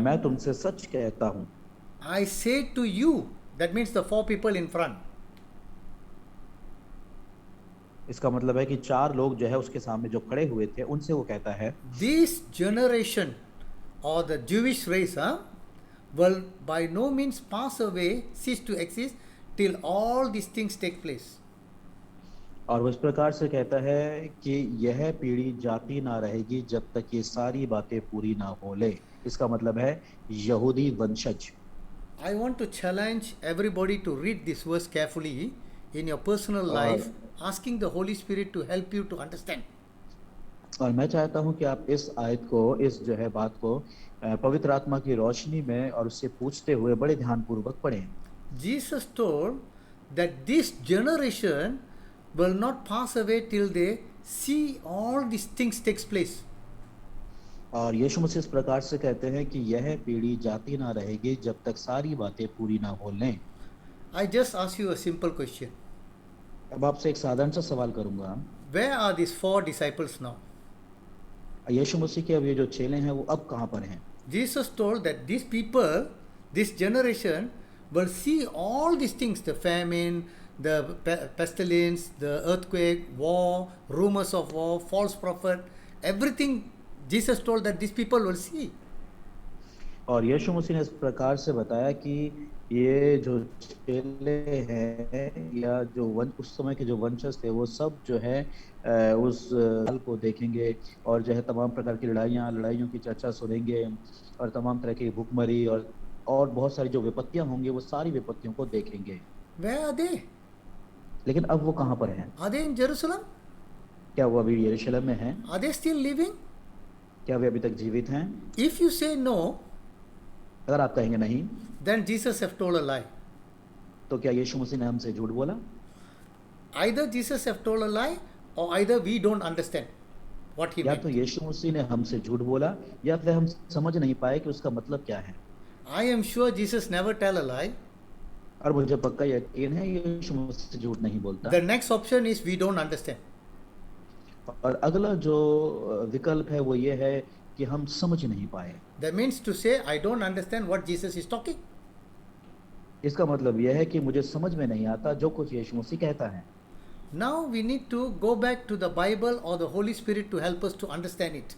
मैं तुमसे सच कहता हूँ। I say to you, that means the 4 people in front. इसका मतलब है कि 4 लोग जो है उसके सामने जो खड़े हुए थे उनसे वो कहता है, This generation or the Jewish race will by no means pass away, cease to exist till all these things take place. और वो इस प्रकार से कहता है कि यह पीढ़ी जाती ना रहेगी जब तक ये सारी बातें पूरी ना हो ले। इसका मतलब है यहूदी वंशज। I want to challenge everybody to read this verse carefully in your personal life, asking the Holy Spirit to help you to understand. और मैं चाहता हूं कि आप इस आयत को, इस जो है बात को पवित्र आत्मा की रोशनी में और उससे पूछते हुए बड़े ध्यानपूर्वक पढ़ें। Jesus told that this generation will not pass away till they see all these things takes place. और यीशु मसीह इस प्रकार से कहते हैं कि यह पीढ़ी जाती ना रहेगी जब तक सारी बातें पूरी ना हो लें। I just ask you a simple question. अब आपसे एक साधारण सा सवाल करूंगा, Where are these 4 disciples now? यीशु मसीह के अब ये जो चेले हैं वो अब कहाँ पर हैं? Jesus told that these people, this generation will see all these things, the famine, the pestilence, the earthquake, war, rumors of war, false prophet, everything Jesus told that these people will see. और यीशु मसीह ने इस प्रकार से बताया कि ये जो चेले हैं या जो उस समय के जो वंशज थे वो सब जो है उस काल को देखेंगे और जो है तमाम प्रकार की लड़ाइयों की चर्चा सुनेंगे और तमाम तरह की भूखमरी और बहुत सारी जो विपत्तियां होंगी वो सारी विपत्तियों को देखेंगे। Where are they? लेकिन अब वो कहाँ पर हैं? Are they in Jerusalem? क्या वो अभी यरूशलेम में हैं? Are they still living? क्या वे अभी तक जीवित हैं? If you say no, अगर आप कहेंगे नहीं, then Jesus have told a lie. तो क्या यीशु मसीह ने हमसे झूठ बोला? Either Jesus have told a lie or either we don't understand what he या meant. तो यीशु मसीह ने हमसे झूठ बोला या फिर हम समझ नहीं पाए कि उसका मतलब क्या है। I am sure Jesus never tell a lie. और मुझे पक्का यकीन है यीशु मसीह झूठ नहीं बोलता। The next option is we don't understand. और अगला जो विकल्प है वो ये है कि हम समझ नहीं पाए। That means to say I don't understand what Jesus is talking. इसका मतलब यह है कि मुझे समझ में नहीं आता जो कुछ यीशु मसीह कहता है। Now we need to go back to the Bible or the Holy Spirit to help us to understand it.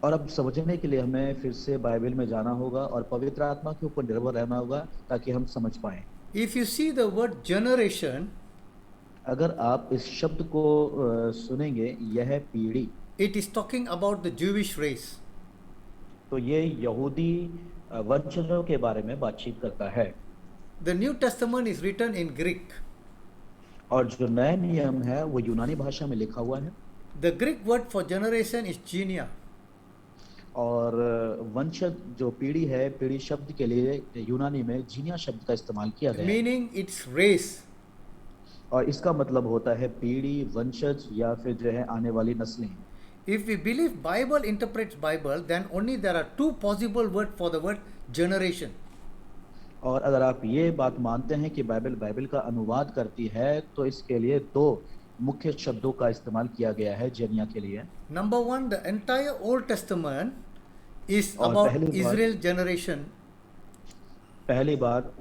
और अब समझने के लिए हमें फिर से बाइबल में जाना होगा और पवित्र आत्मा के ऊपर निर्भर रहना होगा ताकि हम समझ पाएं। If you see the word generation, अगर आप इस शब्द को सुनेंगे, यह पीढ़ी, it is talking about the Jewish race. तो ये यहूदी वंशजों के बारे में बातचीत करता है। The New Testament is written in Greek. और जो नया नियम है वो यूनानी भाषा में लिखा हुआ है। The Greek word for generation is genia. और वंशज जो पीढ़ी है, पीढ़ी शब्द के लिए यूनानी में जीनिया शब्द का इस्तेमाल किया गया है। Meaning it's race. और इसका मतलब होता है पीढ़ी, वंशज या फिर जो है आने वाली नस्लें। If we believe Bible interprets Bible, then only there are two possible words for the word generation. और अगर आप ये बात मानते हैं कि बाइबल का अनुवाद करती है, तो इसके लिए दो मुख्य शब्दों का इस्तेमाल किया गया है जेनिया के लिए। Number one, the entire Old Testament is और about पहली बात- Israel generation. पहली बात,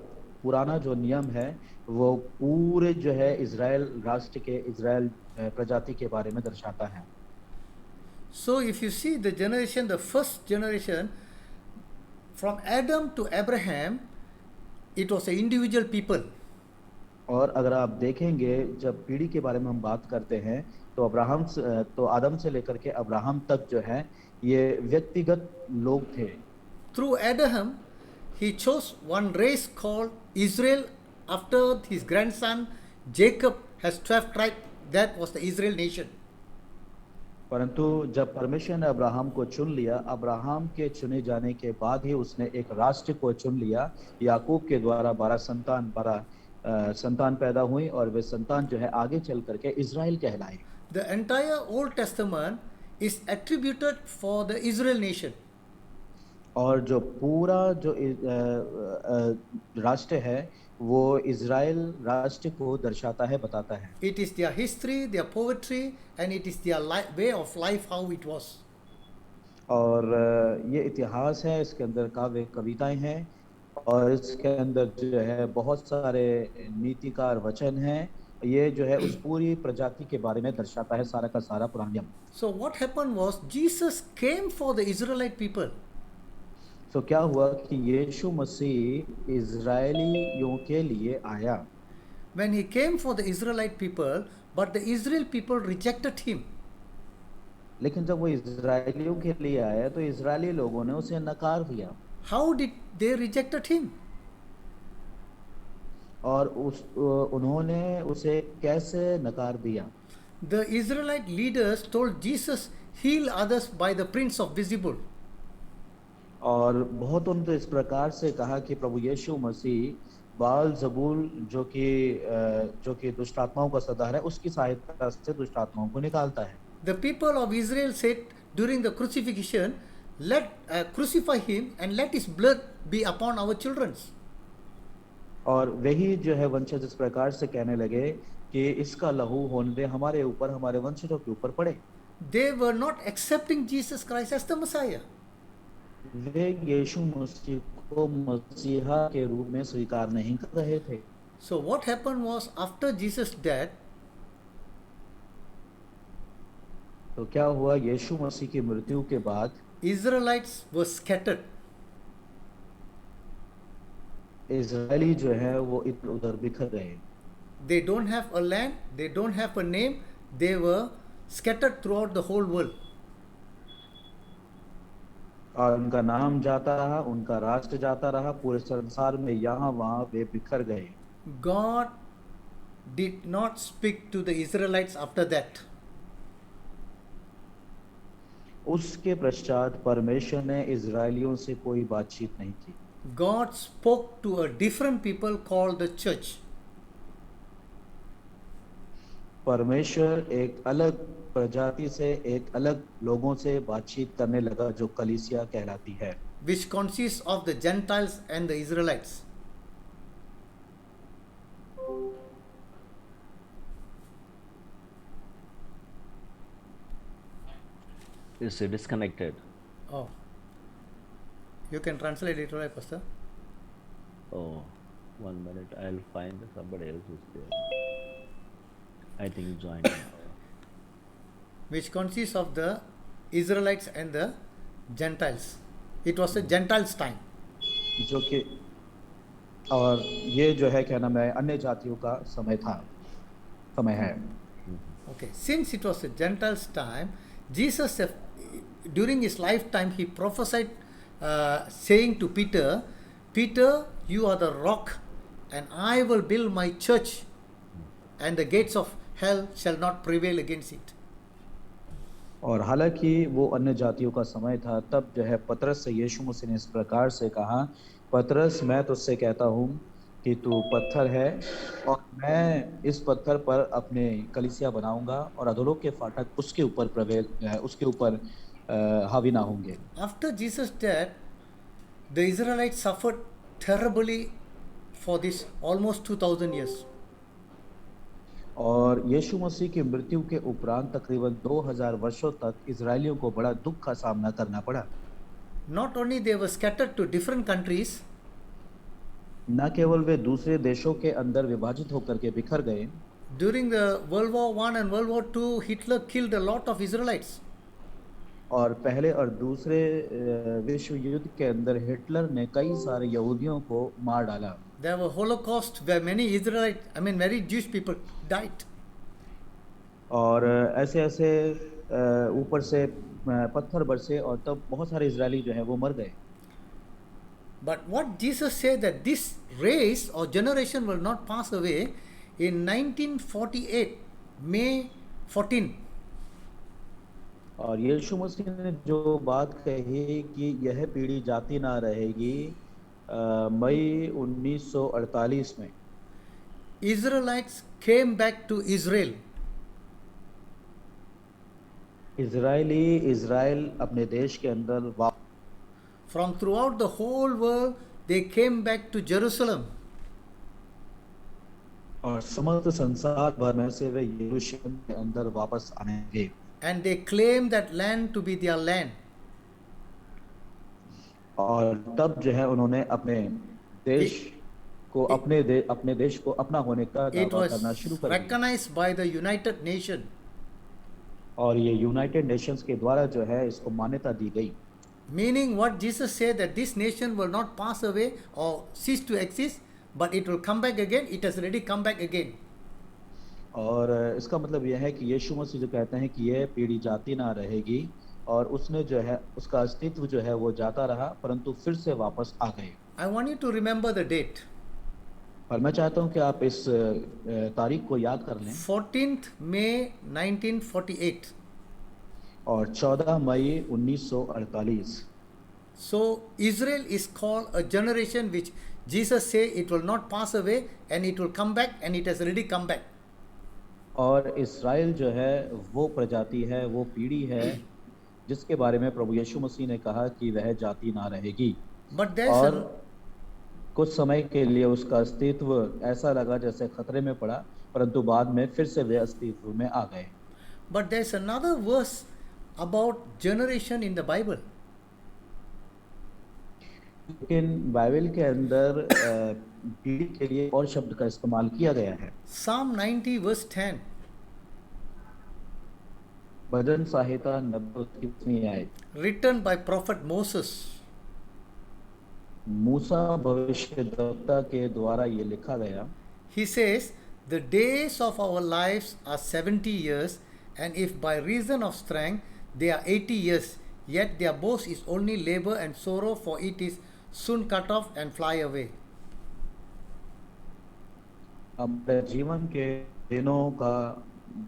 पुराना जो नियम है वो पूरे जो है इज़राइल राष्ट्र के, इज़राइल प्रजाति के बारे में दर्शाता है। So if you see the generation, the first generation from Adam to Abraham, it was an individual people. और अगर आप देखेंगे, जब पीढ़ी के बारे में हम बात करते हैं, तो आदम से लेकर के अब्राहम तक जो है ये व्यक्तिगत लोग थे। Through Adam, he chose one race called Israel. After his grandson Jacob has 12 tribes, that was the Israel nation. परंतु जब परमेश्वर ने अब्राहम को चुन लिया, अब्राहम के चुने जाने के बाद ही उसने एक राष्ट्र को चुन लिया। याकूब के द्वारा 12 संतान पैदा हुई और वे संतान जो है आगे चल करके इज़राइल कहलाए। The entire Old Testament is attributed for the Israel nation. और जो पूरा जो राष्ट्र है वो इज़राइल राष्ट्र को दर्शाता है, बताता है। It is their history, their poetry, and it is their way of life, how it was. और ये इतिहास है, इसके अंदर काव्य कविताएं हैं और इसके अंदर जो है बहुत सारे नीतिकार वचन हैं। ये जो है उस पूरी प्रजाति के बारे में दर्शाता है, सारा का सारा पुराना नियम। So what happened was Jesus came for the Israelite people. तो क्या हुआ कि यीशु मसीह इज़राइलियों के लिए आया। When he came for the Israelite people, but the Israel people rejected him. लेकिन जब वो इज़राइलियों के लिए आया तो इज़राइली लोगों ने उसे नकार दिया। How did they rejected him? और उन्होंने उसे कैसे नकार दिया? The Israelite leaders told Jesus, heal others by the prince of visible. और बहुतों ने तो इस प्रकार से कहा कि प्रभु यीशु मसीह बाल जबूल जो कि दुष्ट आत्माओं का सरदार है, उसकी सहायता से दुष्ट आत्माओं को निकालता है। The people of Israel said during the crucifixion, let crucify him and let his blood be upon our children. और वही जो है वंशज इस प्रकार से कहने लगे कि इसका लहू होने दे हमारे ऊपर, हमारे वंशजों के ऊपर पड़े। They were not accepting Jesus Christ as the Messiah. वे यीशु मसीह को मसीहा के रूप में स्वीकार नहीं कर रहे थे। So what happened was after Jesus' death, तो क्या हुआ, यीशु मसीह की मृत्यु के बाद Israelites were scattered. इज़राइली जो है वो इधर उधर बिखर गए। They don't have a land, they don't have a name, they were scattered throughout the whole world. और उनका नाम जाता रहा, उनका राष्ट्र जाता रहा, पूरे संसार में यहाँ वहाँ वे बिखर गए। God did not speak to the Israelites after that. उसके पश्चात परमेश्वर ने इज़राइलियों से कोई बातचीत नहीं की। God spoke to a different people called the church. परमेश्वर एक अलग प्रजाति से, एक अलग लोगों से बातचीत करने लगा जो कलीसिया कहलाती है, which consists of the Gentiles and the Israelites. It's disconnected. Oh. You can translate it, right, Pastor? Oh, 1 minute. I'll find somebody else who's there. I think joined now. Which consists of the Israelites and the Gentiles. It was a Gentiles' time. जो कि और ये जो है क्या नाम है अन्य जातियों का समय है। Okay, since it was a Gentiles' time, Jesus, during his lifetime, he prophesied, saying to Peter, Peter, you are the rock, and I will build my church, and the gates of hell shall not prevail against it. और हालांकि वो अन्य जातियों का समय था, तब जो है पतरस से यीशु मसीह ने इस प्रकार से कहा, पतरस मैं तुझसे कहता हूँ कि तू पत्थर है और मैं इस पत्थर पर अपने कलीसिया बनाऊंगा और अधोलोक के फाटक उसके ऊपर हावी ना होंगे। After Jesus' death, the Israelites suffered terribly for this almost 2000 years. और यीशु मसीह की मृत्यु के उपरांत तकरीबन 2000 वर्षों तक इजरायलियों को बड़ा दुख का सामना करना पड़ा। Not only they were scattered to different countries, न केवल वे दूसरे देशों के अंदर विभाजित होकर के बिखर गए, during the World War I and World War II, Hitler killed a lot of Israelites. और पहले और दूसरे विश्व युद्ध के अंदर हिटलर ने कई सारे यहूदियों को मार डाला। There were Holocaust where many Jewish people died. और ऐसे ऊपर से पत्थर बरसे और तब बहुत सारे इजरायली जो है वो मर गए। But what Jesus said that this race or generation will not pass away, in 1948, May 14, और यीशु मसीह ने जो बात कही कि यह पीढ़ी जाती ना रहेगी, मई 1948 में Israelites came back to Israel. Israel अपने देश के अंदर From throughout the whole world, they came back to Jerusalem. और समस्त संसार भर में से वे यरूशलेम के अंदर वापस आने लगे। And they claimed that land to be their land. और तब जो है उन्होंने अपने देश को अपने देश को अपना होने का It दावा was करना शुरू कर दिया। recognized by the United Nations. और ये यूनाइटेड नेशंस के द्वारा जो है इसको मान्यता दी गई। Meaning what Jesus said that this nation will not pass away or cease to exist, but it will come back again. It has already come back again. और इसका मतलब यह है कि यीशु मसीह जो कहते हैं कि यह पीढ़ी जाती ना रहेगी, और उसने जो है उसका अस्तित्व जो है वो जाता रहा, परंतु फिर से वापस आ गए। I want you to remember the date. और मैं चाहता हूं कि आप इस तारीख को याद कर लें। 14th May 1948. और 14 मई 1948। So Israel is called a generation which Jesus said it will not pass away and it will come back, and it has already come back. और इस्राएल जो है वो प्रजाति है, वो पीढ़ी है जिसके बारे में प्रभु यीशु मसीह ने कहा कि वह जाति ना रहेगी। But there's और a, कुछ समय के लिए उसका अस्तित्व ऐसा लगा जैसे खतरे में पड़ा, परंतु बाद में फिर से वे अस्तित्व में आ गए। but there's another verse about generation in the Bible. लेकिन बाइबल के अंदर पीढ़ी के लिए और शब्द का इस्तेमाल किया गया है। Psalm 90 verse 10. भजन संहिता 90 की 10वीं आयत। Written by prophet Moses. मूसा भविष्यद्वक्ता के द्वारा ये लिखा गया। He says, the days of our lives are 70 years, and if by reason of strength they are 80 years, yet their boast is only labor and sorrow, for it is soon cut off and fly away. हमारे जीवन के दिनों का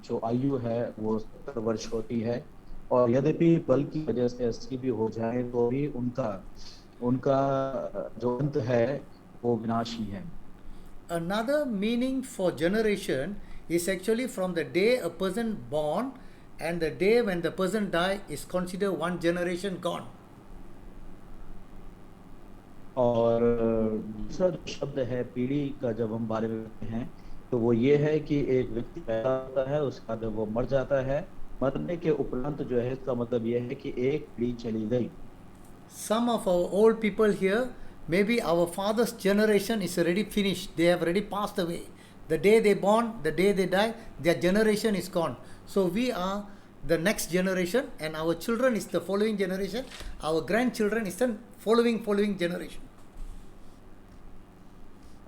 जो आयु है वो 70 वर्ष होती है, और यद्यपि बल की वजह से 80 भी हो जाए तो भी उनका जो अंत है वो विनाशी है। Another meaning for generation is actually from the day a person born and the day when the person die is considered one generation gone. और दूसरा जो शब्द है पीढ़ी का, जब हम बारे में कहते हैं तो वो ये है कि एक व्यक्ति पैदा होता है, उसके बाद वो मर जाता है, मरने के उपरांत जो है इसका मतलब ये है कि एक पीढ़ी चली गई। Some of our old people here, maybe our father's generation is already finished. They have already passed away. The day they born, the day they die, their generation is gone. So we are the next generation, and our children is the following generation, our grandchildren is the following generation.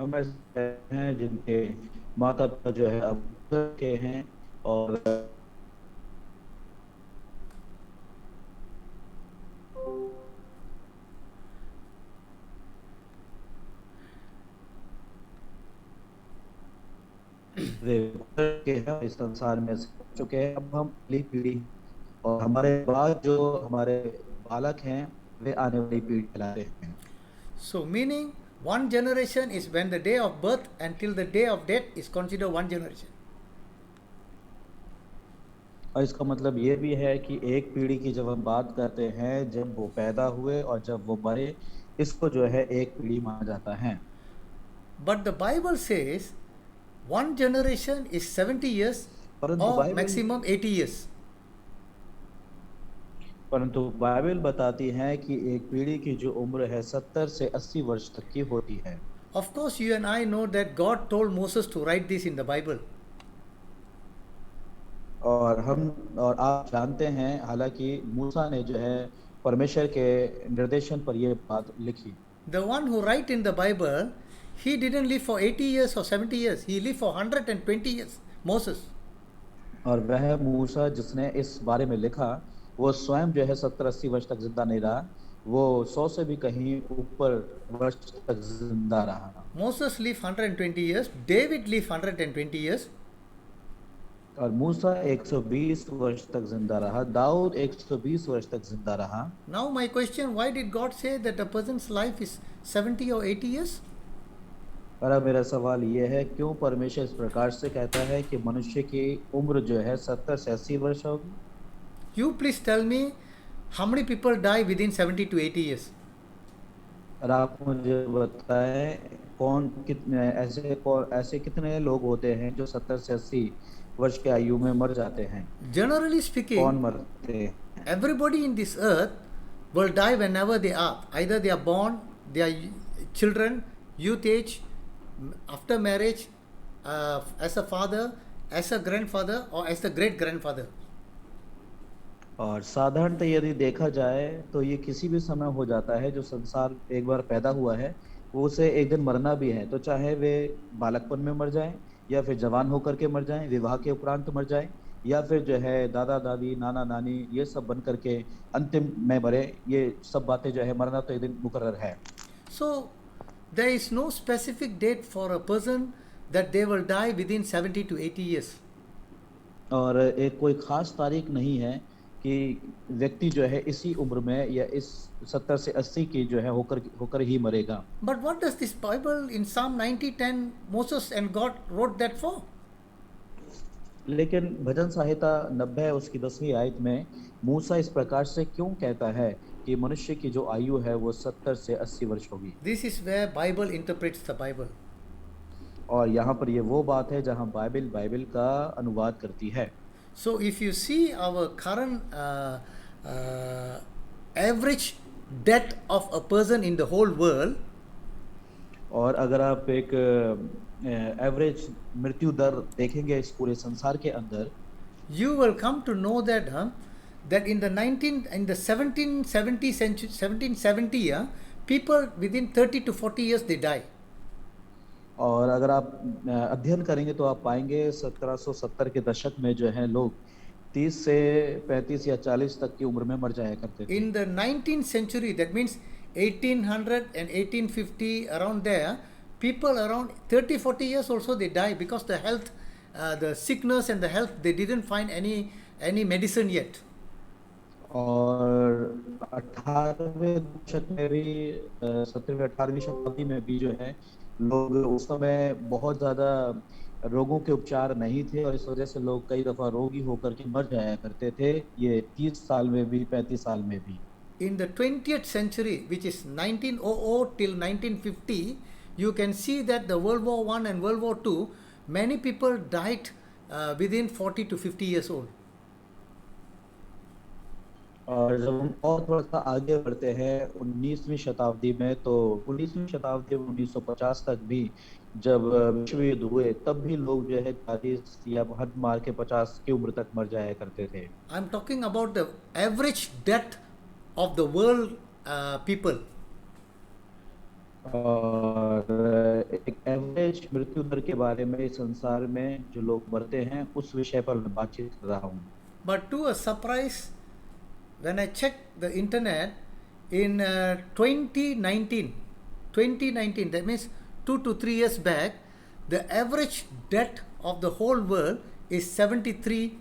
हम ऐसे हैं जिनके माता पिता जो है अब के हैं और वे के हैं इस संसार में से चुके हैं। अब हम अगली पीढ़ी और हमारे बाद जो हमारे बालक हैं वे आने वाली पीढ़ी कहलाते हैं। So meaning one generation is when the day of birth until the day of death is considered one generation. और इसका मतलब ये भी है कि एक पीढ़ी की जब हम बात करते हैं जब वो पैदा हुए और जब वो मरे, इसको जो है एक पीढ़ी माना जाता है। But the Bible says one generation is 70 years परंतु or बाइबल maximum 80 years. परंतु बाइबल बताती है कि एक पीढ़ी की जो उम्र है 70 से 80 वर्ष तक की होती है। Of course, you and I know that God told Moses to write this in the Bible. और आप जानते हैं हालांकि मूसा ने जो है परमेश्वर के निर्देशन पर यह बात लिखी। The one who write in the Bible, he didn't live for 80 years or 70 years. He lived for 120 years. Moses. और वह मूसा जिसने इस बारे में लिखा वो स्वयं जो है 70-80 वर्ष तक जिंदा नहीं रहा, वो 100 से भी कहीं ऊपर वर्ष तक जिंदा रहा। Moses lived 120 years. David lived 120 years. और मूसा 120 वर्ष तक जिंदा रहा, दाऊद 120 वर्ष तक जिंदा रहा। Now my question, why did God say that a person's life is 70 or 80 years? और अब मेरा सवाल ये है क्यों परमेश्वर इस प्रकार से कहता है कि मनुष्य की उम्र जो है 70 से 80 वर्ष होगी। You please tell me how many people die within 70 to 80 years? और आप मुझे बताएं ऐसे कितने लोग होते हैं जो 70 से 80 वर्ष की आयु में मर जाते हैं। Generally कौन speaking, मरते हैं? everybody in this earth will die whenever they are. Either they are born, they are children, youth age, after marriage, as a father, as a grandfather, or as the great grandfather. और साधारणतः यदि देखा जाए तो ये किसी भी समय हो जाता है, जो संसार एक बार पैदा हुआ है वो उसे एक दिन मरना भी है, तो चाहे वे बालकपन में मर जाएं या फिर जवान होकर के मर जाएं, विवाह के उपरांत मर जाएं, या फिर जो है दादा दादी नाना नानी ये सब बन करके अंतिम में मरे। ये सब बातें जो है मरना तो एक दिन मुकर्रर है। So there is no specific date for a person that they will die within 70 to 80 years. और एक कोई खास तारीख नहीं है कि व्यक्ति जो है इसी उम्र में या इस 70 से 80 की जो है होकर ही मरेगा। But what does this Bible in Psalm 90:10 Moses and God wrote that for? लेकिन भजन संहिता 90 उसकी 10वीं आयत में मूसा इस प्रकार से क्यों कहता है कि मनुष्य की जो आयु है वो 70 से 80 वर्ष होगी। This is where Bible interprets the Bible. और यहाँ पर ये वो बात है जहाँ बाइबल का अनुवाद करती है। So if you see our current average death of a person in the whole world, और अगर आप एक एवरेज मृत्यु दर देखेंगे इस पूरे संसार के अंदर, you will come to know that that in the 1770 century 1770 people within 30 to 40 years they die. और अगर आप अध्ययन करेंगे तो आप पाएंगे 1770 के दशक में जो है लोग 30 से 35 या 40 तक की उम्र में मर जाया करते थे। In the 19th century, that means 1800 and 1850, around there, people around 30-40 years also they die because the health, the sickness and the health, they didn't find any medicine yet. और 18वें दशक में भी 17वीं 18वीं शताब्दी में भी जो है लोग उस समय बहुत ज़्यादा रोगों के उपचार नहीं थे और इस वजह से लोग कई दफ़ा रोगी होकर के मर जाया करते थे, ये 30 साल में भी 35 साल में भी। In the 20th century, which is 1900 till 1950, you can see that the World War I and World War II, many people died within 40 to 50 years old. और जब हम और थोड़ा सा आगे बढ़ते हैं 19वीं शताब्दी में, तो 19वीं शताब्दी में 1950 तक भी जब विश्व युद्ध हुए, तब भी लोग जो है 40 या हद मार के 50 की उम्र तक मर जाया करते थे। I'm talking about the average death of the world people. और एक एवरेज मृत्यु दर के बारे में इस संसार में जो लोग मरते हैं उस विषय पर मैं बातचीत कर रहा हूँ। But to a surprise, when I checked the internet in 2019, that means 2 to 3 years back, the average death of the whole world is 73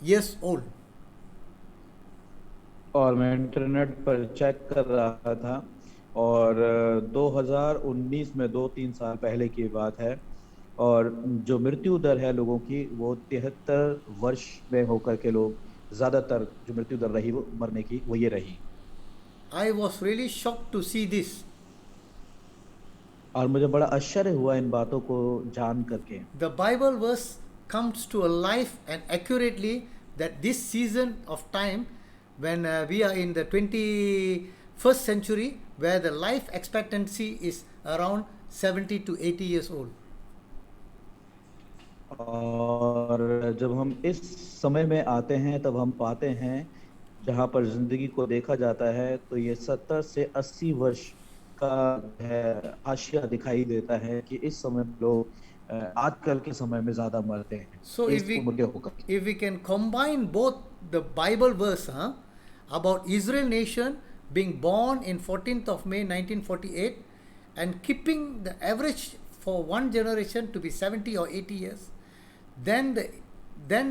years old. और मैं इंटरनेट पर चेक कर रहा था, और 2019 में 2-3 साल पहले की बात है, और जो मृत्यु दर है लोगों की वो 73 वर्ष में होकर के लोग, ज्यादातर जो मृत्यु दर रही वो मरने की वो ये रही। I was really shocked to see this. और मुझे बड़ा आश्चर्य हुआ इन बातों को जान करके। The Bible verse comes to a life and accurately that this season of time when we are in the 21st century where the life expectancy is around 70 to 80 years old. और जब हम इस समय में आते हैं तब हम पाते हैं जहाँ पर जिंदगी को देखा जाता है तो ये 70 से 80 वर्ष का है हाशिया दिखाई देता है कि इस समय में लोग आजकल के समय में ज्यादा मरते हैं So इस उम्र के होकर। if we can combine both the Bible verse about Israel nation being born in 14th of May 1948 and keeping the average for one generation to be 70 or 80 years, then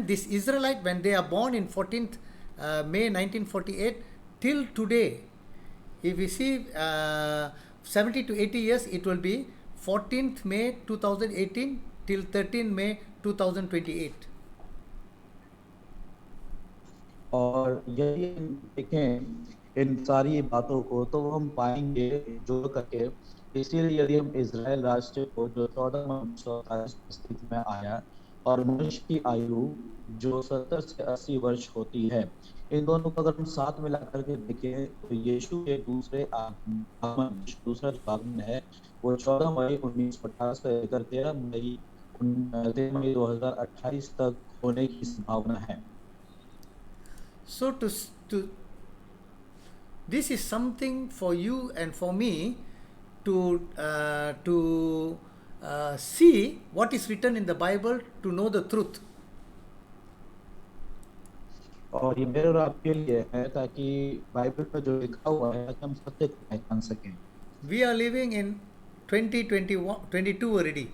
this Israelite, when they are born in 14th May 1948 till today, if we see 70 to 80 years, it will be 14th May 2018 till 13th May 2028. और यदि हम देखें इन सारी बातों को तो हम पाएंगे जोड़ करके, इसीलिए यदि हम इजराइल राष्ट्र को जो 14 स्थिति में आया और मनुष्य की आयु जो 70 से 80 वर्ष होती है, इन दोनों को अगर हम साथ मिला करके देखें तो यीशु के दूसरा जो आगमन है वो 14 मई 1950 से लेकर 13 मई 2028 तक होने की संभावना है। So this is something for you and for me to see what is written in the Bible, to know the truth. और ये मेरे और आपके लिए है ताकि बाइबल में जो लिखा हुआ है ताकि हम सत्य को पहचान सकें। We are living in 2022 already.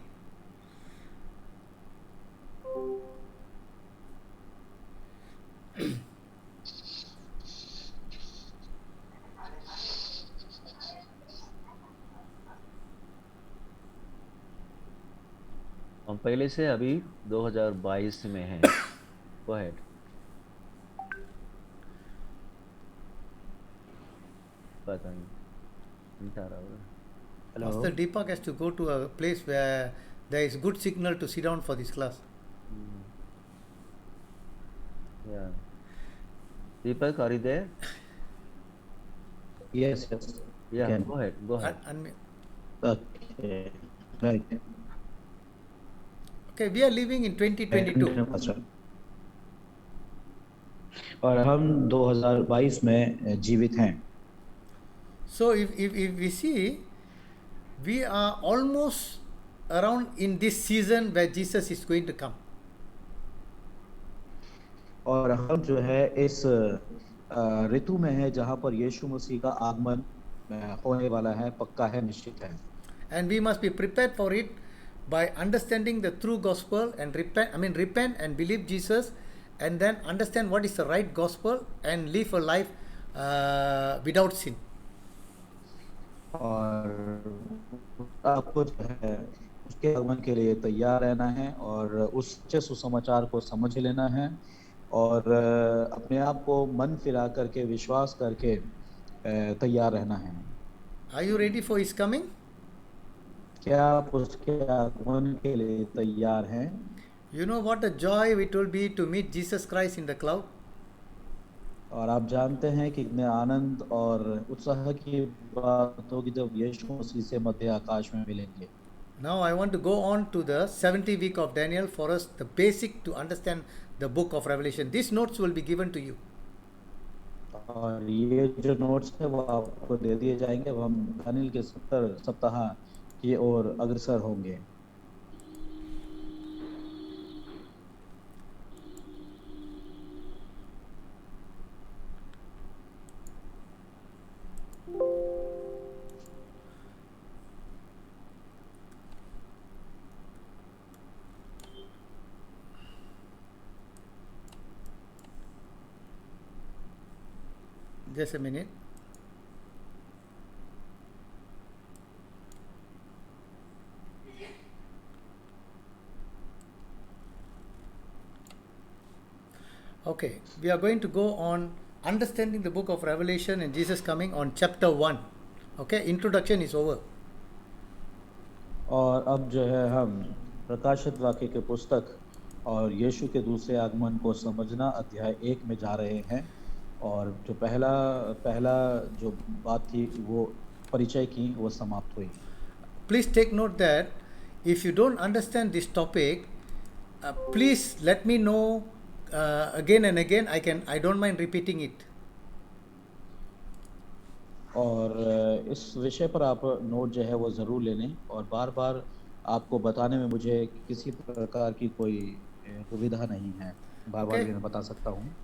हम पहले से अभी 2022 में हैं। Go ahead. पता नहीं आ रहा होगा। Pastor Deepak has to go to a place where there is good signal to sit down for this class. Yeah. Deepak, are you there? Yes. Yeah, Can. go ahead. Okay. Right. Okay, we are living in 2022. और हम 2022 में जीवित हैं। So if we see, we are almost around in this season where Jesus is going to come. और हम जो है इस ऋतु में है जहाँ पर यीशु मसीह का आगमन होने वाला है, पक्का है, निश्चित है। And we must be prepared for it by understanding the true gospel and repent and believe Jesus, and then understand what is the right gospel and live a life without sin. और आपको जो है उसके आगमन के लिए तैयार रहना है और उस सच्चे सुसमाचार को समझ लेना है और अपने आप को मन फिरा करके विश्वास करके तैयार रहना है। Are you ready for his coming? क्या आप उसके आगमन के लिए तैयार हैं? You know what a joy it will be to meet Jesus Christ in the cloud. और आप जानते हैं कि कितने आनंद और उत्साह की बात होगी जब यीशु मसीह से मध्य आकाश में मिलेंगे। Now I want to go on to the 70 week of Daniel for us, the basic to understand the book of Revelation. These notes will be given to you. और ये जो नोट्स है वो आपको दे दिए जाएंगे। अब हम दानियल के 70 सप्ताह की ओर अग्रसर होंगे। Just a minute. Okay, we are going to go on understanding the book of Revelation and Jesus coming on chapter 1. Okay, introduction is over. और अब जो है हम प्रकाशित वाक्य के पुस्तक और यीशु के दूसरे आगमन को समझना अध्याय 1 में जा रहे हैं। और जो पहला जो बात थी वो परिचय की वो समाप्त हुई। Please take note that if you don't understand this topic, please let me know again and again. I don't mind repeating it. और इस विषय पर आप नोट जो है वो ज़रूर ले लें और बार बार आपको बताने में मुझे किसी प्रकार की कोई दुविधा नहीं है। बार बार Okay. मैं बता सकता हूँ।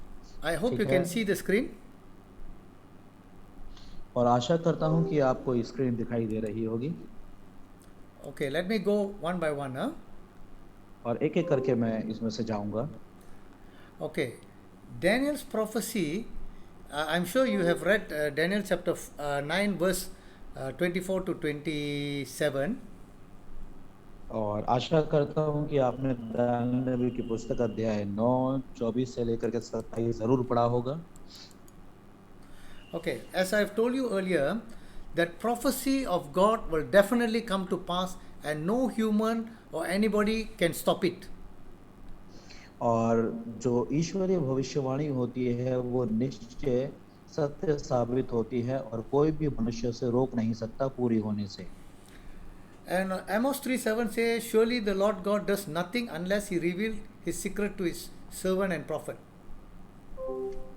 I hope ठीक you है। can see the screen. और आशा करता हूँ कि आपको स्क्रीन दिखाई दे रही होगी। Okay, let me go one by one. और एक एक करके मैं इसमें से जाऊंगा। Okay, Daniel's prophecy. I'm sure you have read Daniel chapter 9 verse 24 to 27. और आशा करता हूँ कि आपने दानियल नबी की पुस्तक अध्याय 9 24 से लेकर के 27 जरूर पढ़ा होगा। Okay, as I've told you earlier, that prophecy of God will definitely come to pass, and no human or anybody can stop it. और जो ईश्वरीय भविष्यवाणी होती है वो निश्चय सत्य साबित होती है और कोई भी मनुष्य से रोक नहीं सकता पूरी होने से। And Amos 3:7 says, surely the Lord God does nothing unless he revealed his secret to his servant and prophet.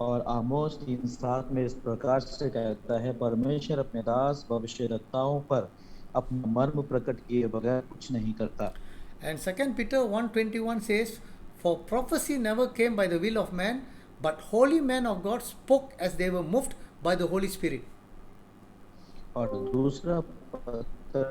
और आमोस 3:7 में इस प्रकार से कहता है, परमेश्वर अपने दास भविष्यद्वक्ताओं पर अपना मर्म प्रकट किए बगैर कुछ नहीं करता। And 2 Peter 1:21 says, for prophecy never came by the will of man, but holy men of God spoke as they were moved by the Holy Spirit. और दूसरा पत्र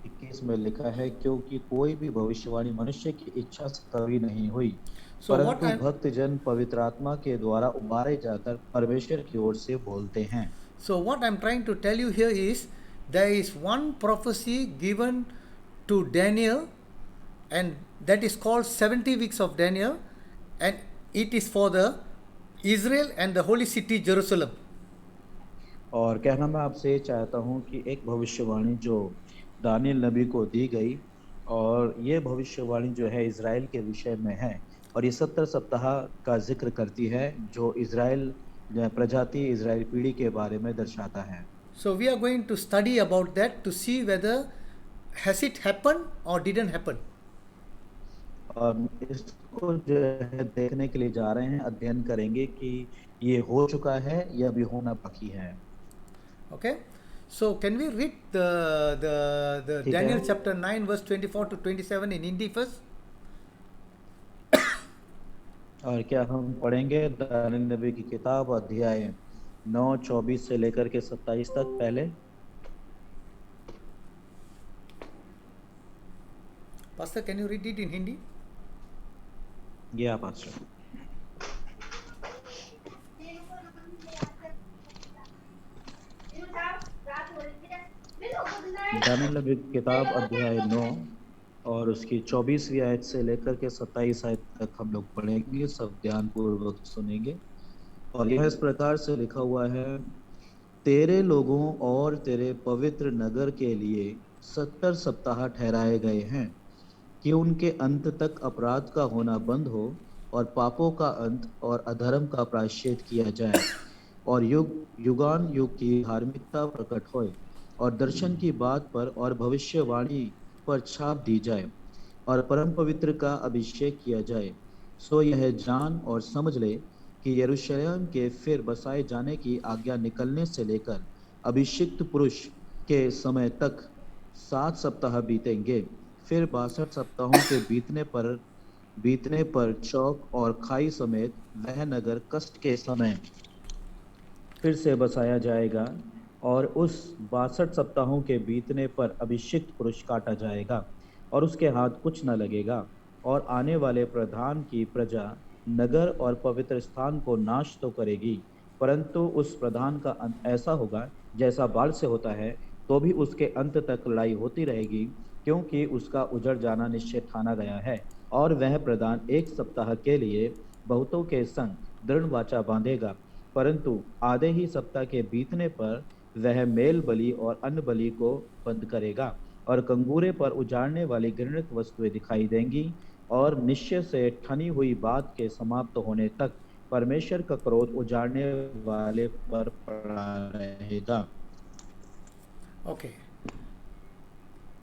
21 में लिखा है, क्योंकि कोई भी भविष्यवाणी मनुष्य की इच्छा से कभी नहीं हुई, So what परंतु I'm- भक्त जन पवित्र आत्मा के द्वारा उबारे जाकर परमेश्वर की ओर से बोलते हैं। So what I'm trying to tell you here is, there is one prophecy given to Daniel, and that is called 70 weeks of Daniel, and it is for the Israel and the holy city Jerusalem. और कहना मैं आपसे ये चाहता हूँ कि एक भविष्यवाणी जो दानियल नबी को दी गई, और ये भविष्यवाणी जो है इज़राइल के विषय में है, और ये 70 सप्ताह का जिक्र करती है जो इज़राइल प्रजाति इज़राइल पीढ़ी के बारे में दर्शाता है। So we are going to study about that to see whether has it happened or didn't happen. और इसको जो है देखने के लिए जा रहे हैं, अध्ययन करेंगे कि ये हो चुका है या अभी होना बाकी है। Okay, so can we read the ठीक है। Daniel chapter 9 verse 24 to 27 in Hindi first? और क्या हम पढ़ेंगे दानियल नबी की किताब अध्याय 9 24 से लेकर के 27 तक पहले। Pastor, can you read it in Hindi? ये आप पास्टर। दानियल नबी की किताब अध्याय 9 और उसकी 24वीं आयत से लेकर के 27 आयत तक हम लोग पढ़ेंगे, सब ध्यानपूर्वक सुनेंगे। और यह इस प्रकार से लिखा हुआ है, तेरे लोगों और तेरे पवित्र नगर के लिए 70 सप्ताह ठहराए गए हैं कि उनके अंत तक अपराध का होना बंद हो और पापों का अंत और अधर्म का प्रायश्चित किया जाए और युग युगान युग की धार्मिकता प्रकट होए और दर्शन की बात पर और भविष्यवाणी पर छाप दी जाए और परम पवित्र का अभिषेक किया जाए। सो यह जान और समझ ले कि यरूशलेम के फिर बसाए जाने की आज्ञा निकलने से लेकर अभिषिक्त पुरुष के समय तक 7 सप्ताह बीतेंगे। फिर 62 सप्ताहों के बीतने पर चौक और खाई समेत वह नगर कष्ट के समय फिर से बसाया जाएगा और उस 62 सप्ताहों के बीतने पर अभिषिक्त पुरुष काटा जाएगा और उसके हाथ कुछ न लगेगा और आने वाले प्रधान की प्रजा नगर और पवित्र स्थान को नाश तो करेगी, परंतु उस प्रधान का अंत ऐसा होगा जैसा बाढ़ से होता है, तो भी उसके अंत तक लड़ाई होती रहेगी, क्योंकि उसका उजड़ जाना निश्चय ठाना गया है। और वह प्रधान 1 सप्ताह के लिए बहुतों के संग दृढ़ वाचा बांधेगा, परंतु आधे ही सप्ताह के बीतने पर वह मेल बलि और अन्न बलि को बंद करेगा और कंगूरे पर उजाड़ने वाली घृणित वस्तुएं दिखाई देंगी और निश्चय से ठनी हुई बात के समाप्त होने तक परमेश्वर का क्रोध उजाड़ने वाले पर पड़ा रहेगा। Okay.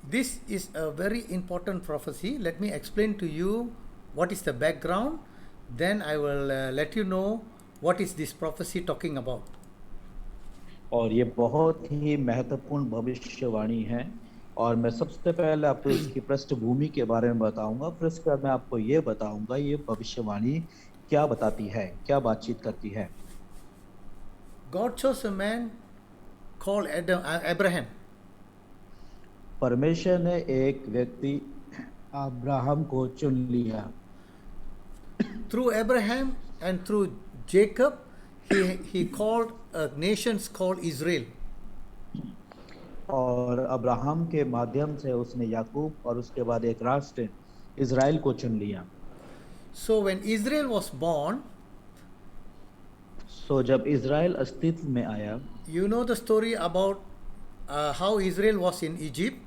This is a very important prophecy. Let me explain to you what is the background. Then I will let you know what is this prophecy talking about. और ये बहुत ही महत्वपूर्ण भविष्यवाणी है और मैं सबसे पहले आपको इसकी पृष्ठभूमि के बारे में बताऊंगा, फिर उसके बाद मैं आपको ये बताऊंगा ये भविष्यवाणी क्या बताती है, क्या बातचीत करती है। God chose a man called Abraham. परमेश्वर ने एक व्यक्ति अब्राहम को चुन लिया। Through Abraham and through Jacob, he called nations called Israel. और अब्राहम के माध्यम से उसने याकूब और उसके बाद एक राष्ट्र इज़राइल को चुन लिया। So when Israel was born, सो जब इज़राइल अस्तित्व में आया, you know the story about how Israel was in Egypt.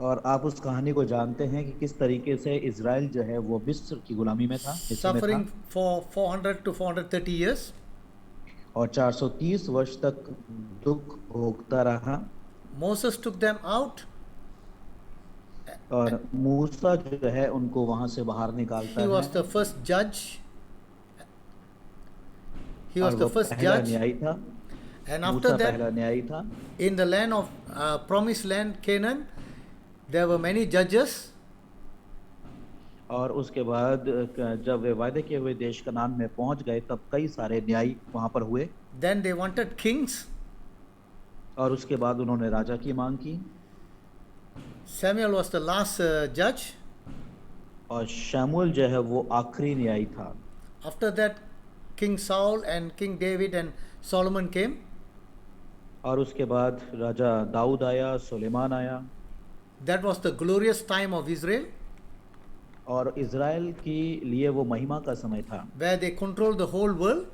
और आप उस कहानी को जानते हैं कि किस तरीके से इज़राइल जो है वो मिस्र की गुलामी में था, मिस्र में Suffering था, for 400 to 430 years. और 430 वर्ष तक दुख भोगता रहा। Moses took them out. और मूसा जो है उनको वहां से बाहर निकालता He was है। the first judge. He was और the वो first पहला judge. न्यायी था। And मूसा after that, पहला न्यायी था। in the land of promised land Canaan, there were many judges. और उसके बाद जब वे वायदे किए हुए देश कनान में पहुंच गए तब कई सारे न्यायी वहां पर हुए। Then they wanted kings. और उसके बाद उन्होंने राजा की मांग की। Samuel was the last judge. और शमूएल जो है वो आखिरी न्यायी था। After that, King Saul and King David and Solomon came. और उसके बाद राजा दाऊद आया, सुलेमान आया। That was the glorious time of Israel, और इज़राइल के लिए वो महिमा का समय था, where they controlled the whole world.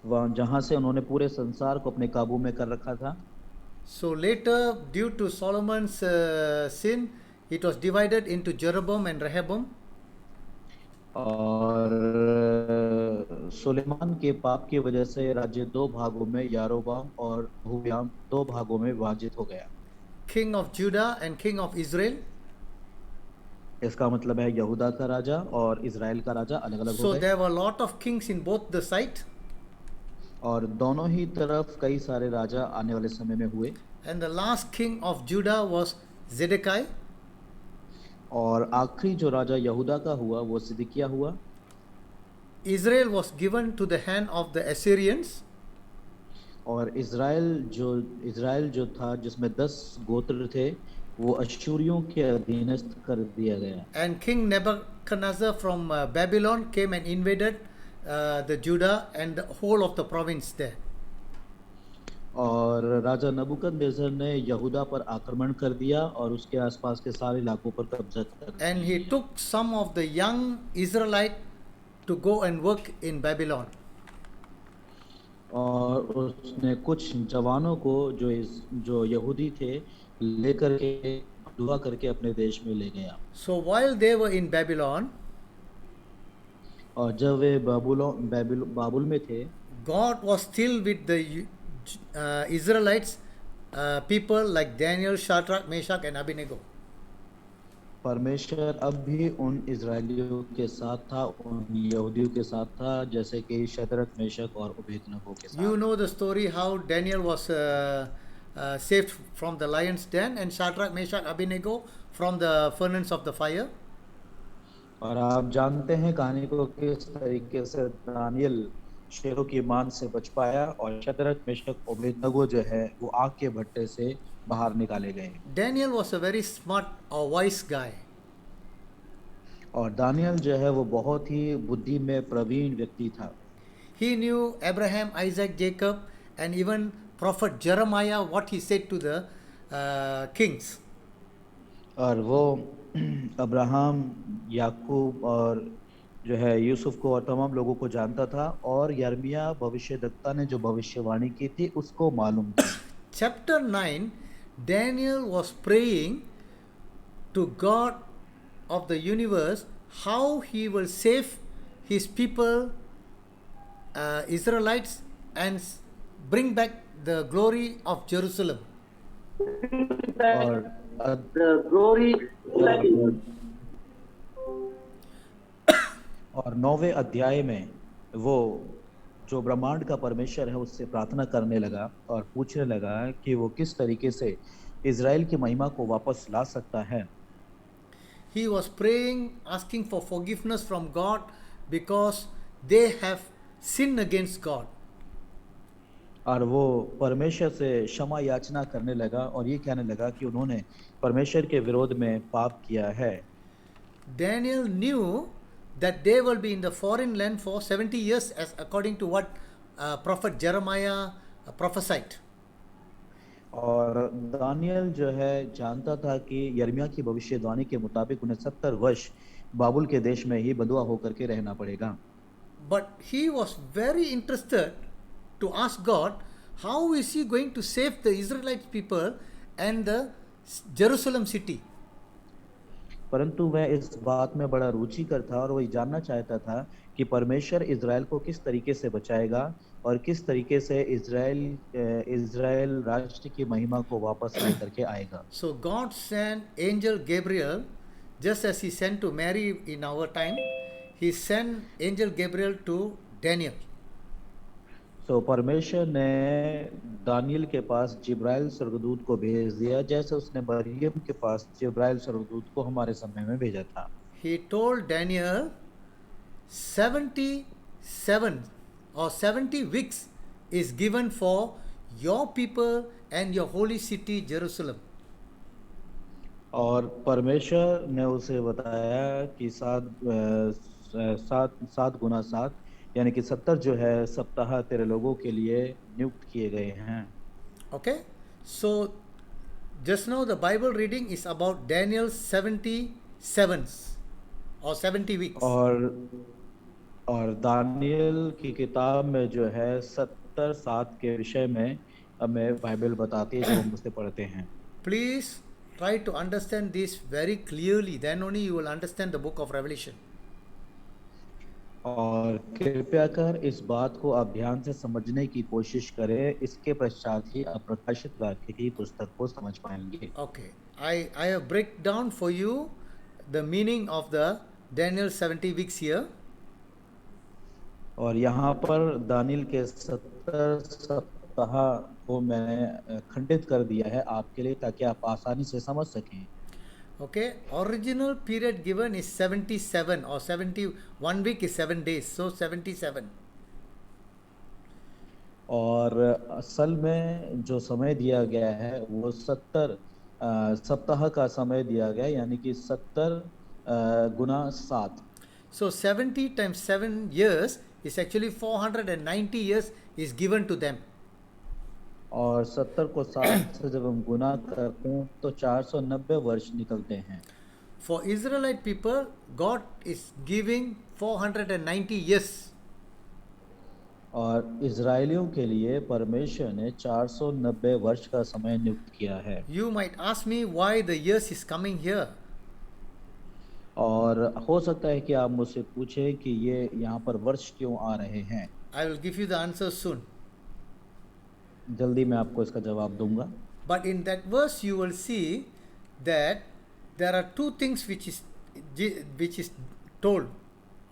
वहाँ जहाँ से उन्होंने पूरे संसार को अपने काबू में कर रखा था। So later, due to Solomon's sin, it was divided into Jeroboam and Rehoboam. और सुलेमान के पाप की वजह से राज्य 2 भागों में, यारोबाम और रहबाम 2 भागों में विभाजित हो गया। King of Judah and King of Israel. इसका मतलब है यहूदा का राजा और इज़राइल का राजा अलग अलग हो So गए। there were a lot of kings in both the side. और दोनों ही तरफ कई सारे राजा आने वाले समय में हुए। And the last king of Judah was Zedekiah. और आखिरी जो राजा यहूदा का हुआ वो सिदकिय्याह हुआ। Israel was given to the hand of the Assyrians. और इज़राइल जो था जिसमें 10 गोत्र थे वो अश्शूरियों के अधीनस्थ कर दिया गया। And King Nebuchadnezzar from Babylon came and invaded the Judah and the whole of the province there. और राजा नबूकदनेस्सर ने यहूदा पर आक्रमण कर दिया और उसके आसपास के सारे इलाकों पर कब्जा कर दिया। And he took some of the young Israelite to go and work in Babylon. और उसने कुछ जवानों को जो यहूदी थे लेकर के दुआ करके अपने देश में ले गया। So while they were in Babylon, और जब वे बाबुल में थे, God was still with the Israelites, people like Daniel, Shadrach, Meshach, and Abednego. परमेश्वर अब भी उन इजरायलियों के साथ था, उन यहूदियों के साथ था, जैसे कि शद्रक, मेशक और अबेदनगो के You साथ। know the story how Daniel was saved from the lion's den, and Shadrach, Meshach, Abednego from the furnace of the fire. और आप जानते हैं कहानी को, किस तरीके से दानियल शेरों की मान से बच पाया और शद्रक, मेशक, अबेदनगो जो है वो आग के भट्टे से बाहर निकाले गए। Daniel was a very smart or wise guy. और दानियल जो है वो बहुत ही बुद्धि में प्रवीण व्यक्ति था। He knew Abraham, Isaac, Jacob, and even prophet Jeremiah, what he said to the kings. और वो अब्राहम, याकूब और जो है यूसुफ को और तमाम लोगों को जानता था, और यर्मिया भविष्यद्वक्ता ने जो भविष्यवाणी की थी उसको मालूम थी। Chapter 9, Daniel was praying to God of the universe how he will save his people, Israelites, and bring back the glory of Jerusalem. और और 9वें अध्याय में वो जो ब्रह्मांड का परमेश्वर है उससे प्रार्थना करने लगा और पूछने लगा कि वो किस तरीके से इज़राइल की महिमा को वापस ला सकता है। He was praying, asking for forgiveness from God because they have sinned against God. और वो परमेश्वर से क्षमा याचना करने लगा और ये कहने लगा कि उन्होंने परमेश्वर के विरोध में पाप किया है। Daniel knew that they will be in the foreign land for 70 years as according to what prophet Jeremiah prophesied. और दानियल जो है जानता था कि यर्मिया की भविष्यवाणी के मुताबिक उन्हें 70 वर्ष बाबुल के देश में ही बंधुआ होकर के रहना पड़ेगा। But he was very interested to ask God, how is he going to save the Israelite people and the Jerusalem city? परंतु वह इस बात में बड़ा रुचिकर था और वही जानना चाहता था कि परमेश्वर इज़राइल को किस तरीके से बचाएगा और किस तरीके से इज़राइल राष्ट्र की महिमा को वापस लेकर के आएगा। So God sent angel Gabriel, just as he sent to Mary in our time, he sent angel Gabriel to Daniel. तो परमेश्वर ने दानियल के पास जिब्राइल स्वर्गदूत को भेज दिया, जैसे उसने मरियम के पास जिब्राइल स्वर्गदूत को हमारे समय में भेजा था। He told Daniel 77 or 70 weeks is given for your people and your holy city Jerusalem. और परमेश्वर ने उसे बताया कि 7 गुना 7 यानी कि 70 जो है सप्ताह तेरे लोगों के लिए नियुक्त किए गए हैं। Okay, so just now the Bible reading is about Daniel's 77s or 70 weeks. और दानियल की किताब में जो है 70 7 के विषय में हमें बाइबल बताती है जो हम उससे पढ़ते हैं। Please try to understand this very clearly, then only you will understand the book of Revelation. और कृपया कर इस बात को आप ध्यान से समझने की कोशिश करें, इसके पश्चात ही आप प्रकाशित वाक्य की पुस्तक को समझ पाएंगे। Okay, I have break down for you the meaning of the Daniel 70 weeks here. और यहाँ पर दानियल के 70 सप्ताह को मैंने खंडित कर दिया है आपके लिए ताकि आप आसानी से समझ सकें। Okay, original period given is 77 or 71 week is 7 days, so 77. और असल में जो समय दिया गया है वो 70 सप्ताह का समय दिया गया, यानी कि 70 गुना 7। So 70 times 7 years is actually 490 years is given to them. और 70 को 7 से जब हम गुना करते हैं तो 490 वर्ष निकलते हैं। For Israelite people, God is giving 490 years. और इजरायलियों के लिए परमेश्वर ने 490 वर्ष का समय नियुक्त किया है। You might ask me why the years is coming here. और हो सकता है कि आप मुझसे पूछें कि ये यहाँ पर वर्ष क्यों आ रहे हैं। I will give you the answer soon. जल्दी मैं आपको इसका जवाब दूंगा। But in that verse, you will see that there are two things which is told: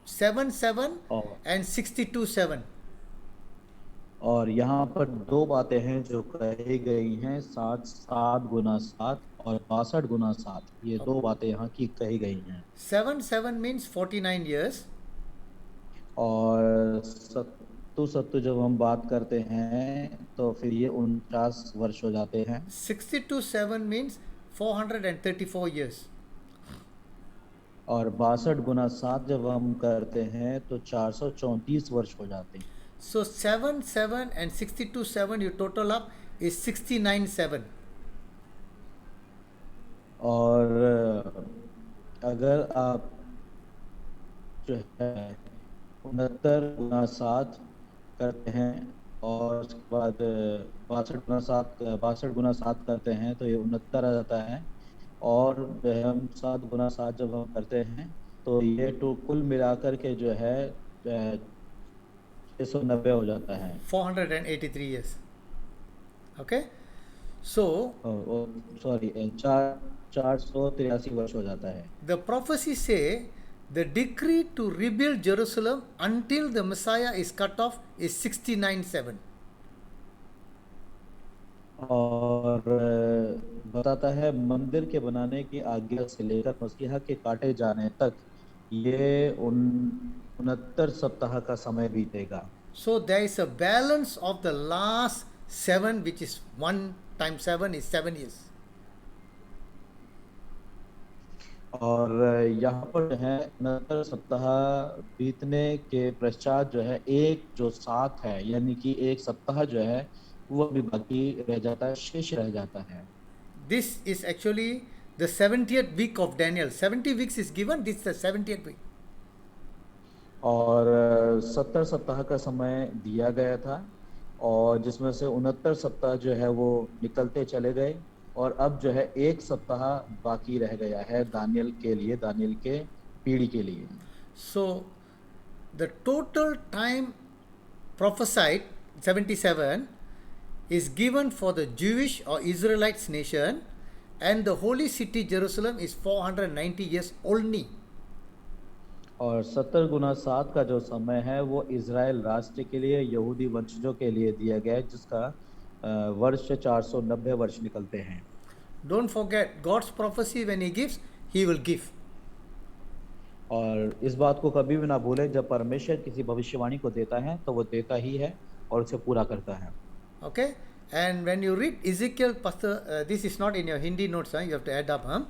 7:7 और and 62:7. और यहाँ पर दो बातें हैं जो कही गई हैं, 7 और 62 गुना 7। ये दो बातें यहाँ की कही गई हैं। 7:7 means 49 years. और सत्तू सत्तू जब हम बात करते हैं तो फिर ये 49 वर्ष हो जाते हैं। 62:7 means 434 years. और 62 गुना 7 जब हम करते हैं तो 434 वर्ष हो जाते हैं। So 7:7 and 62:7 you total up is 69:7. और अगर आप जो है 69 गुना 7 करते हैं और उसके बाद 62 गुना 7 करते हैं तो ये 69 आ जाता है। और जो है हम 7 गुना 7 जब हम करते हैं तो ये तो कुल मिलाकर के जो है 690 हो जाता है। 483 years. Okay? So सॉरी 483 वर्ष हो जाता है। the prophecy say the decree to rebuild Jerusalem until the Messiah is cut off is 69:7. और बताता है मंदिर के बनाने की आज्ञा से लेकर मसीहा के काटे जाने तक ये 69 सप्ताह का समय बीतेगा। So there is a balance of the last 7, which is 1 times 7 is 7 years. और यहाँ पर जो है 69 सप्ताह बीतने के पश्चात जो है एक जो 7 है, यानी कि एक सप्ताह जो है वो भी बाकी रह जाता है, शेष रह जाता है। This is actually the 70th week of Daniel. 70 weeks is given, this is the 70th week. और 70 सप्ताह का समय दिया गया था और जिसमें से 69 सप्ताह जो है वो निकलते चले गए और अब जो है एक सप्ताह बाकी रह गया है दानियल के लिए, दानियल के पीढ़ी के लिए। So the total time prophesied 77 is given for the Jewish or Israelites nation, and the holy city Jerusalem is 490 years only. और 70 गुना 7 का जो समय है वो इज़राइल राष्ट्र के लिए, यहूदी वंशजों के लिए दिया गया है, जिसका वर्ष 490 वर्ष निकलते हैं। Don't forget God's prophecy, when he gives, he will give. और इस बात को कभी भी ना भूलें, जब परमेश्वर किसी भविष्यवाणी को देता है तो वो देता ही है और उसे पूरा करता है। Okay? And when you read Ezekiel, Pastor, this is not in your Hindi notes, you have to add up.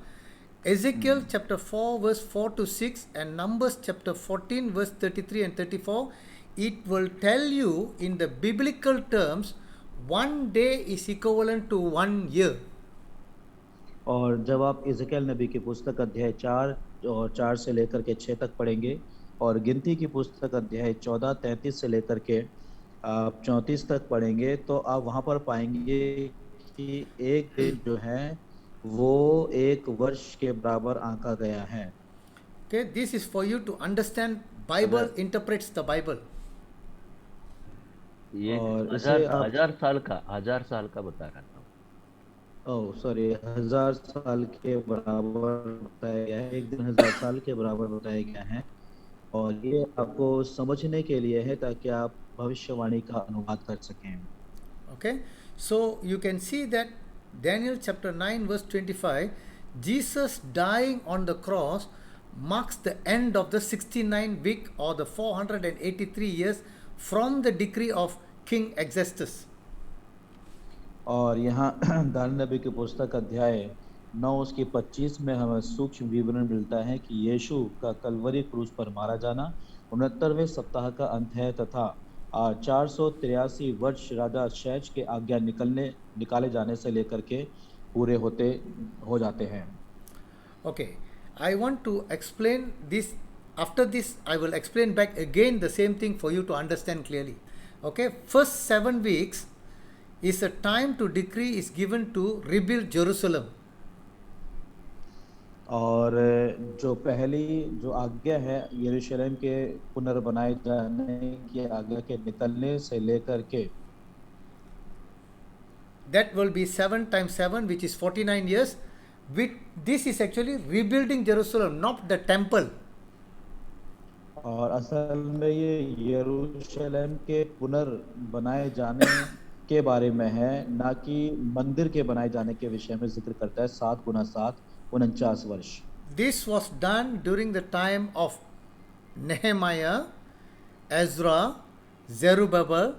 Ezekiel chapter 4 verse 4 to 6 and Numbers chapter 14 verse 33 and 34, it will tell you in the biblical terms, one day is equivalent to 1 year. और जब आप इज़ेकियल नबी की पुस्तक अध्याय 4 और 4 से लेकर के 6 तक पढ़ेंगे और गिनती की पुस्तक अध्याय 14 33 से लेकर के 34 तक पढ़ेंगे तो आप वहाँ पर पाएंगे कि एक दिन जो है वो एक वर्ष के बराबर आंका गया है। Okay, this is for you to understand. Bible interprets the Bible. ये और इसे हजार आप- हजार साल का बता रहा था। ओह सॉरी, 1000 साल के बराबर बताया गया है, एक दिन 1000 साल के बराबर बताया गया है। और ये आपको समझने के लिए है ताकि आप भविष्यवाणी का अनुवाद कर सकें। Okay, so you can see that Daniel chapter 9 verse 25, Jesus dying on the cross marks the end of the 69 week or the 483 years from the decree of King Exestus. और यहाँ दानियल नबी की पुस्तक अध्याय 9 उसकी 25 में हमें सूक्ष्म विवरण मिलता है कि यीशु का कलवरी क्रूस पर मारा जाना 69वें सप्ताह का अंत है तथा 483 वर्ष राजा शैच के आज्ञा निकाले जाने से लेकर के पूरे हो जाते हैं। Okay, I want to explain this. After this, I will explain back again the same thing for you to understand clearly. Okay, first 7 weeks is a time to decree is given to rebuild Jerusalem. और जो पहली जो आज्ञा है यरूशलेम के पुनर्बनाए जाने की आज्ञा के निकलने से लेकर के that will be 7 times 7, which is 49 years. With this is actually rebuilding Jerusalem, not the temple. और असल में ये यरूशलेम के पुनर्बनाए जाने के बारे में है, ना कि मंदिर के बनाए जाने के विषय में जिक्र करता है। 7 गुना 7 49 वर्ष। This was done during the time of Nehemiah, Ezra, Zerubbabel.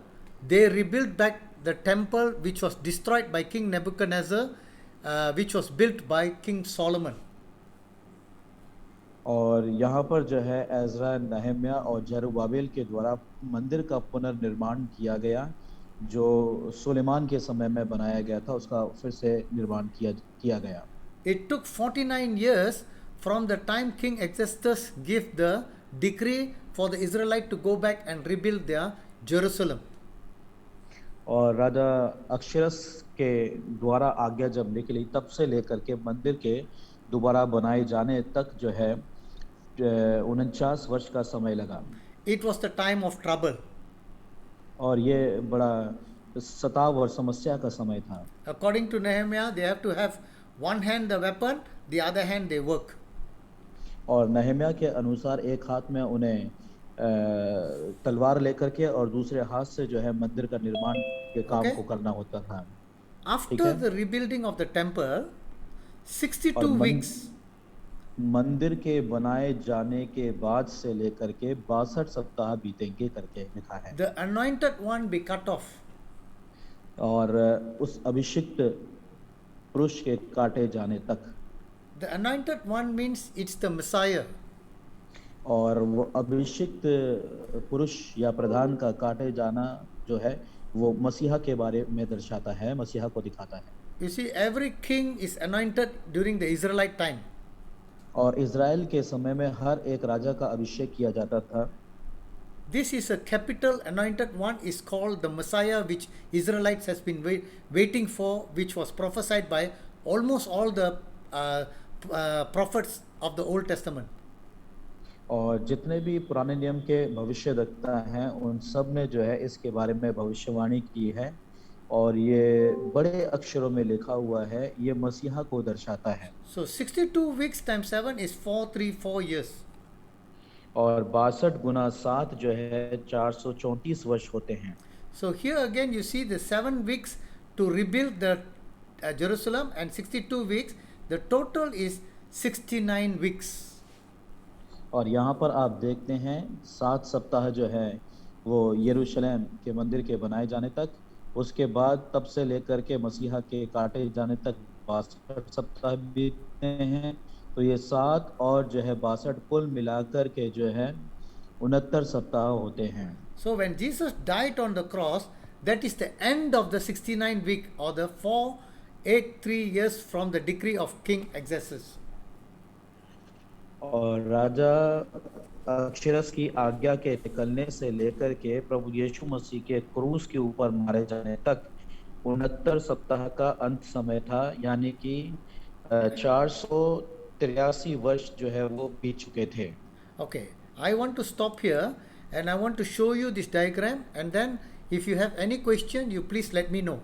They rebuilt back the temple which was destroyed by King Nebuchadnezzar, which was built by King Solomon. और यहाँ पर जो है एजरा, नहम्या और जरुब्बाबेल के द्वारा मंदिर का पुनर्निर्माण किया गया, जो सुलेमान के समय में बनाया गया था, उसका फिर से निर्माण किया गया। It took 49 years from the time King Exodus gave the decree for the Israelite to go back and rebuild their Jerusalem. और राजा अक्षरस के द्वारा आज्ञा जब निकली तब से लेकर के मंदिर के दोबारा बनाए जाने तक जो है 49 वर्ष का समय लगा। It was the time of trouble. और ये बड़ा सताव और समस्या का समय था। According to Nehemiah, they have to have one hand the weapon, the other hand they work. और नहम्या के अनुसार एक हाथ में उन्हें तलवार लेकर के और दूसरे हाथ से जो है मंदिर का निर्माण के काम को करना होता था। After the rebuilding of the temple, 62 weeks. मंदिर के बनाए जाने के बाद से लेकर के 62 सप्ताह बीतेंगे करके लिखा है। The anointed one be cut off. और उस अभिषिक्त पुरुष के काटे जाने तक। The anointed one means it's the Messiah. और वो अभिषिक्त पुरुष या प्रधान का काटे जाना जो है वो मसीहा के बारे में दर्शाता है, मसीहा को दिखाता है। You see, every king is anointed during the Israelite time. और इज़राइल के समय में हर एक राजा का अभिषेक किया जाता था। This is a capital anointed one is called the Messiah, which Israelites has been waiting for, which was prophesied by almost all the prophets of the Old Testament. और जितने भी पुराने नियम के भविष्यद्वक्ता हैं उन सब ने जो है इसके बारे में भविष्यवाणी की है और ये बड़े अक्षरों में लिखा हुआ है, ये मसीहा को दर्शाता है। So 62 weeks times 7 is 434 years. और 62 गुना 7 जो है 434 वर्ष होते हैं। So here again you see the 7 weeks to rebuild the Jerusalem and 62 weeks. The total is 69 weeks. और यहाँ पर आप देखते हैं 7 सप्ताह जो है वो यरूशलेम के मंदिर के बनाए जाने तक, उसके बाद तब से लेकर के मसीहा के काटे जाने तक 62 सप्ताह बीतते हैं। तो ये 7 और जो है 62 कुल मिलाकर के जो है 69 सप्ताह होते हैं। So when Jesus died on the cross, that is the end of the 69 week or the 483 years from the decree of King Exodus. और राजा अक्षरस की आज्ञा के निकलने से लेकर के प्रभु यीशु मसीह के क्रूस के ऊपर मारे जाने तक 69 सप्ताह का अंत समय था, यानी कि 483 वर्ष जो है वो बीत चुके थे। Okay, I want to stop here and I want to show you this diagram, and then if you have any question, you please let me know.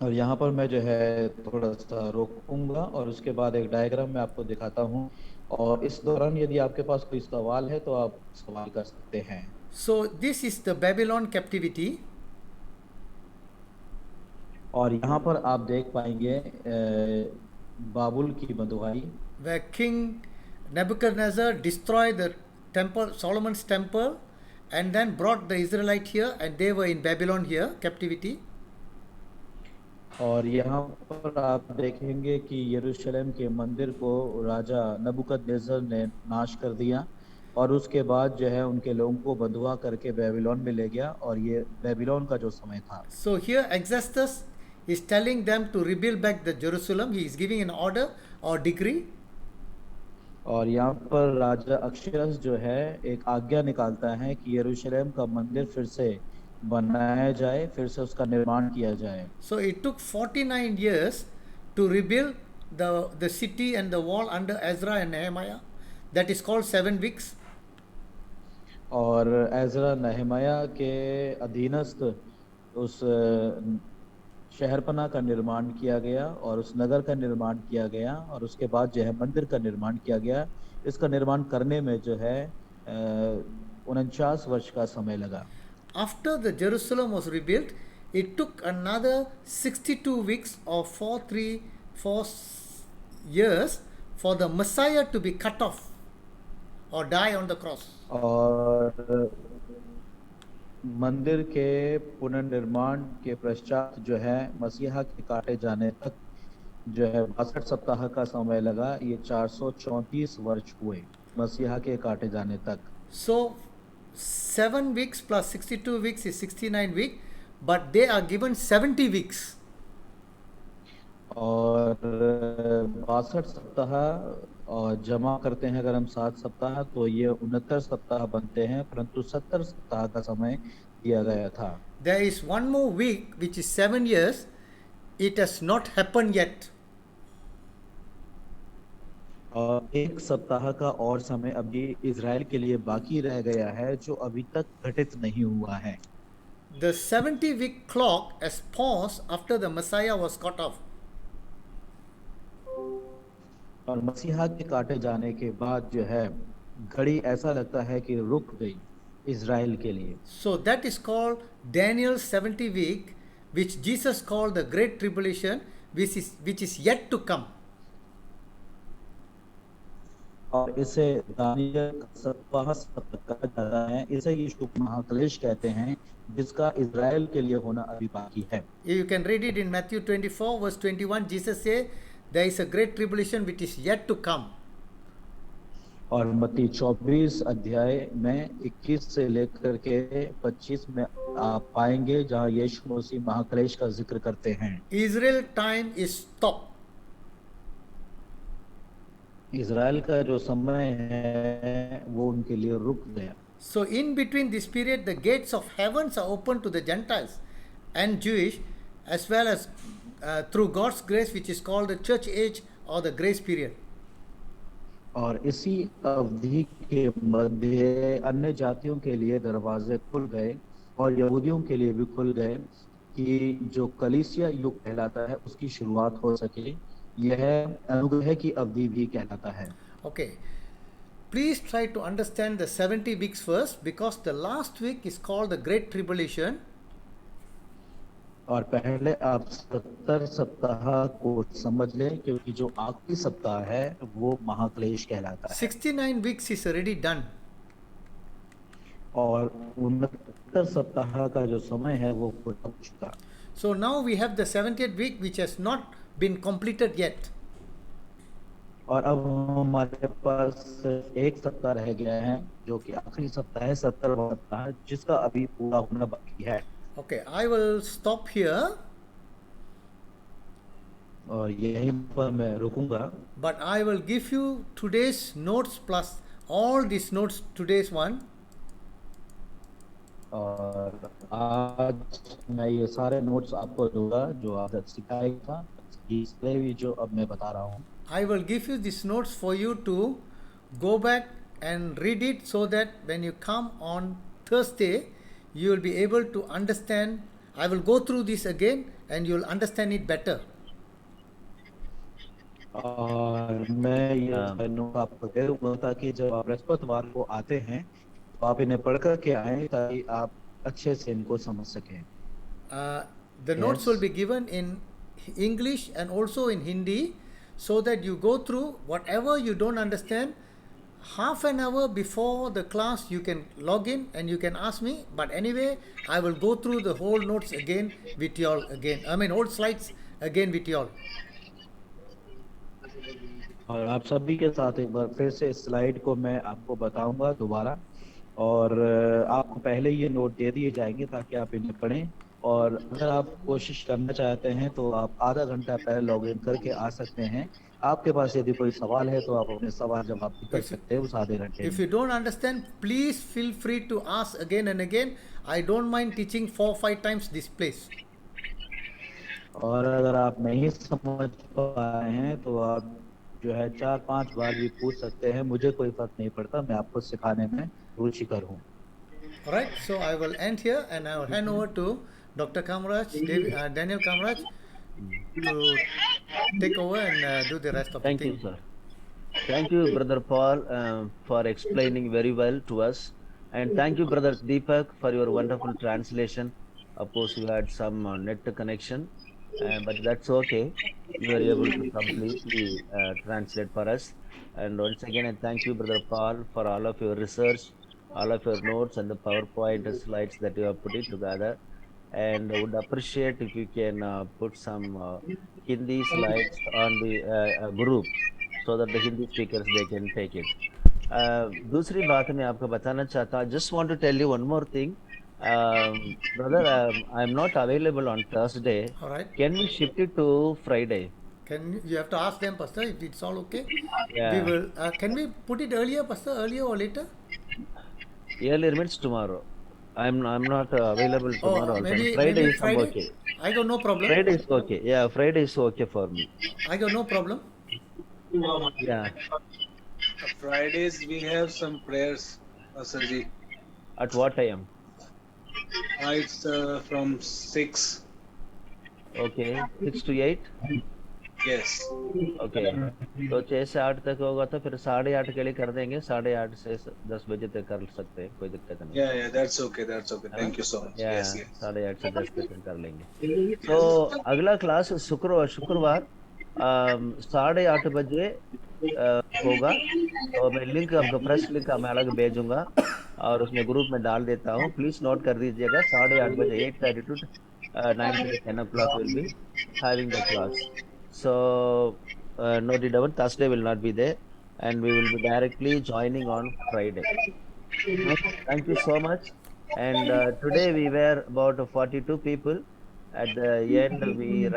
और यहाँ पर मैं जो है थोड़ा सा रोकूंगा और उसके बाद एक डायग्राम मैं आपको दिखाता हूँ, और इस दौरान यदि आपके पास कोई सवाल है तो आप सवाल कर सकते हैं। So this is the Babylon captivity. और यहाँ पर आप देख पाएंगे बाबुल की बंधुआई, Where King Nebuchadnezzar destroyed the temple, Solomon's temple, and then brought the Israelite here, and they were in Babylon here, captivity. और यहाँ पर आप देखेंगे कि यरूशलेम के मंदिर को राजा नबूकदनेस्सर ने नाश कर दिया और उसके बाद जो है उनके लोगों को बंधुआ करके बेबीलोन में ले गया, और ये बेबीलोन का जो समय था। So here Exodus is telling them to rebuild back the Jerusalem. He is giving an order or decree. और यहाँ पर राजा अक्षरस जो है एक आज्ञा निकालता है कि यरूशलेम का मंदिर फिर से बनाया जाए, फिर से उसका निर्माण किया जाए। So it took 49 years to rebuild the city and the wall under Ezra and Nehemiah. That is called 7 weeks. और एजरा नहमाया के अधीनस्थ उस शहरपना का निर्माण किया गया और उस नगर का निर्माण किया गया और उसके बाद जो है मंदिर का निर्माण किया गया। इसका निर्माण करने में जो है 49 वर्ष का समय लगा। After the Jerusalem was rebuilt, it took another 62 weeks or 4 years for the Messiah to be cut off or die on the cross. और मंदिर के पुनर्निर्माण के पश्चात जो है मसीहा के काटे जाने तक जो है 62 सप्ताह का समय लगा। ये 434 वर्ष हुए मसीहा के काटे जाने तक। So 7 weeks plus 62 weeks is 69 weeks, but they are given 70 weeks. और 62 सप्ताह और जमा करते हैं अगर हम 7 सप्ताह तो ये 69 सप्ताह बनते हैं, परंतु 70 सप्ताह का समय दिया गया था। There is one more week which is 7 years. It has not happened yet. और एक सप्ताह का और समय अभी इजराइल के लिए बाकी रह गया है जो अभी तक घटित नहीं हुआ है। The 70-week clock has paused after the Messiah was cut off. और मसीहा के काटे जाने के बाद जो है घड़ी ऐसा लगता है कि रुक गई इजराइल के लिए। So that is called Daniel's 70 week, which Jesus called the Great Tribulation, which is yet to come. और इसे दानियल का 70वां सप्ताह कहा जाता है। इसे यीशु महाक्लेश कहते हैं जिसका इजराइल के लिए होना अभी बाकी है। You can read it in Matthew 24 verse 21. Jesus said, there is a great tribulation which is yet to come. और मत्ती 24 अध्याय में 21 से लेकर के 25 में आप पाएंगे जहां यीशु मसीह महाक्लेश का जिक्र करते हैं। Israel time is stopped. Israel का जो समय है वो उनके लिए रुक गया। So in between this period, the gates of heavens are open to the Gentiles and Jewish, as well as through God's grace, which is called the church age or the grace period. और इसी अवधि के मध्य अन्य जातियों के लिए दरवाजे खुल गए और यहूदियों के लिए भी खुल गए कि जो कलीसिया युग कहलाता है उसकी शुरुआत हो सके। यह अनुग्रह की अवधि भी कहलाता है। Okay. Please try to understand the 70 weeks first, because the last week is called the Great Tribulation. और पहले आप 70 सप्ताह को समझ लें क्योंकि जो आखिरी सप्ताह है वो महाक्लेश कहलाता है। 69 weeks is already done. और 69 सप्ताह का जो समय है वो पूरा हो चुका। So now we have the 70th week which has not been completed yet. और अब हमारे पास एक सप्ताह रह गया है जो कि आखिरी सप्ताह है 70वां सप्ताह जिसका अभी पूरा होना बाकी है। Okay, I will stop here, और यहीं पर मैं रुकूंगा। but I will give you today's notes plus all these notes, today's one. और आज मैं ये सारे नोट्स आपको दूंगा जो आज सिखाया था, इसलिए भी जो अब मैं बता रहा हूँ। I will give you these notes for you to go back and read it, so that when you come on Thursday, you will be able to understand. I will go through this again and you will understand it better. और मैं ये note आपको दे दूंगा ताकि जब आप बृहस्पतिवार को आते हैं तो आप इन्हें पढ़ कर के आए ताकि आप अच्छे से इनको समझ सकें। The notes Yes. will be given in English and also in Hindi, so that you go through whatever you don't understand. Half an hour before the class you can log in and you can ask me, but anyway I will go through the whole notes again with you all again. I mean whole slides again with you all. और आप सभी के साथ एक बार फिर से slide को मैं आपको बताऊंगा दोबारा, और आपको पहले ये नोट दे दिए जाएंगे ताकि आप इन्हें पढ़ें। और अगर आप कोशिश करना चाहते हैं तो आप आधा घंटा पहले लॉग इन करके आ सकते हैं। आपके पास यदि कोई सवाल है तो आप अपने सवाल जवाब भी कर सकते हैं उस आधे घंटे If में। you don't understand, please feel free to ask again and again. I don't mind teaching 4-5 times this place. और अगर आप नहीं समझ पाए हैं तो आप जो है 4-5 बार भी पूछ सकते हैं, मुझे कोई फर्क नहीं पड़ता, मैं आपको सिखाने में रुचिकर हूँ। All right, so I will end here and I will hand over to Dr. Kamraj, Daniel Kamraj, to take over and do the rest of the Thank you, thing. sir. Thank you, Brother Paul, for explaining very well to us. And thank you, Brother Deepak, for your wonderful translation. Of course, you had some net connection, but that's okay. You were able to completely translate for us. And once again, I thank you, Brother Paul, for all of your research, all of your notes, and the PowerPoint slides that you have put it together. And I would appreciate if you can put some Hindi slides on the group so that the Hindi speakers they can take it. दूसरी बात मैं आपको बताना चाहता हूँ. Just want to tell you one more thing, brother. I'm not available on Thursday. All right. Can we shift it to Friday? You have to ask them, Pastor, if it's all okay? We Yeah, will. Can we put it earlier, Pastor, earlier or later? earlier means tomorrow. I'm not available tomorrow. Oh, Also. maybe Friday maybe is I'm Friday. okay. I got no problem. Friday is okay. Yeah, Friday is okay for me. I got no problem. Yeah. Fridays we have some prayers, Asarji. At what time? It's from 6. Okay, 6 to 8. Yes. Okay, तो 6 से 8 तक होगा तो फिर 8:30 के लिए कर देंगे. 8:30 से 10 बजे तक कर सकते हैं, कोई दिक्कत नहीं. Yeah, that's okay. That's okay. Thank you so much. या Yes, yes. 8:30 से 10 तक कर लेंगे. तो अगला क्लास शुक्रवार 8:30 बजे होगा. तो मैं लिंक आपको प्रेस लिंक मैं अलग भेजूंगा और उसमें ग्रुप में डाल देता हूँ. प्लीज नोट कर दीजिएगा. 8:30 बजे 8:30 to 9:30 10 o'clock will be having the class. So note it down. Thursday will not be there, and we will be directly joining on Friday. Thank you so much. And today we were about 42 people. At the end,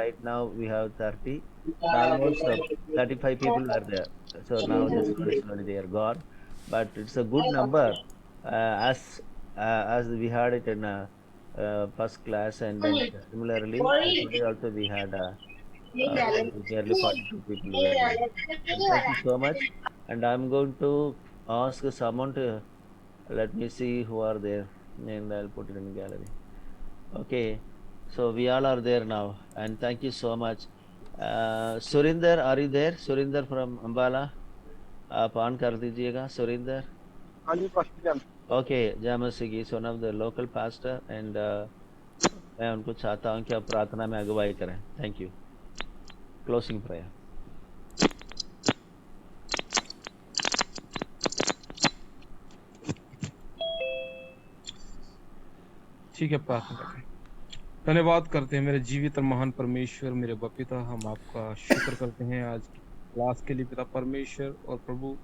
right now we have 30. Almost 35 people are there. So now slowly they are gone. But it's a good number, as we had it in first class, and then similarly today also we had nearly 42 people were there. And thank you so much. And I'm going to ask someone to let me see who are there, and I'll put it in the gallery. Okay, so we all are there now, and thank you so much. Surinder, are you there? Surinder from Ambala, आप on कर दीजिएगा. Surinder. हाँ जी pastor जान. Okay, Jamasigi is one of the local pastor, and मैं उनको चाहता हूँ कि आप प्रार्थना में अगुवाई करें. Thank you. Closing prayer. ठीक है, प्रार्थना करते हैं. धन्यवाद करते हैं मेरे जीवित और महान परमेश्वर, मेरे पिता. हम आपका शुक्र करते हैं आज की क्लास के लिए पिता परमेश्वर. और प्रभु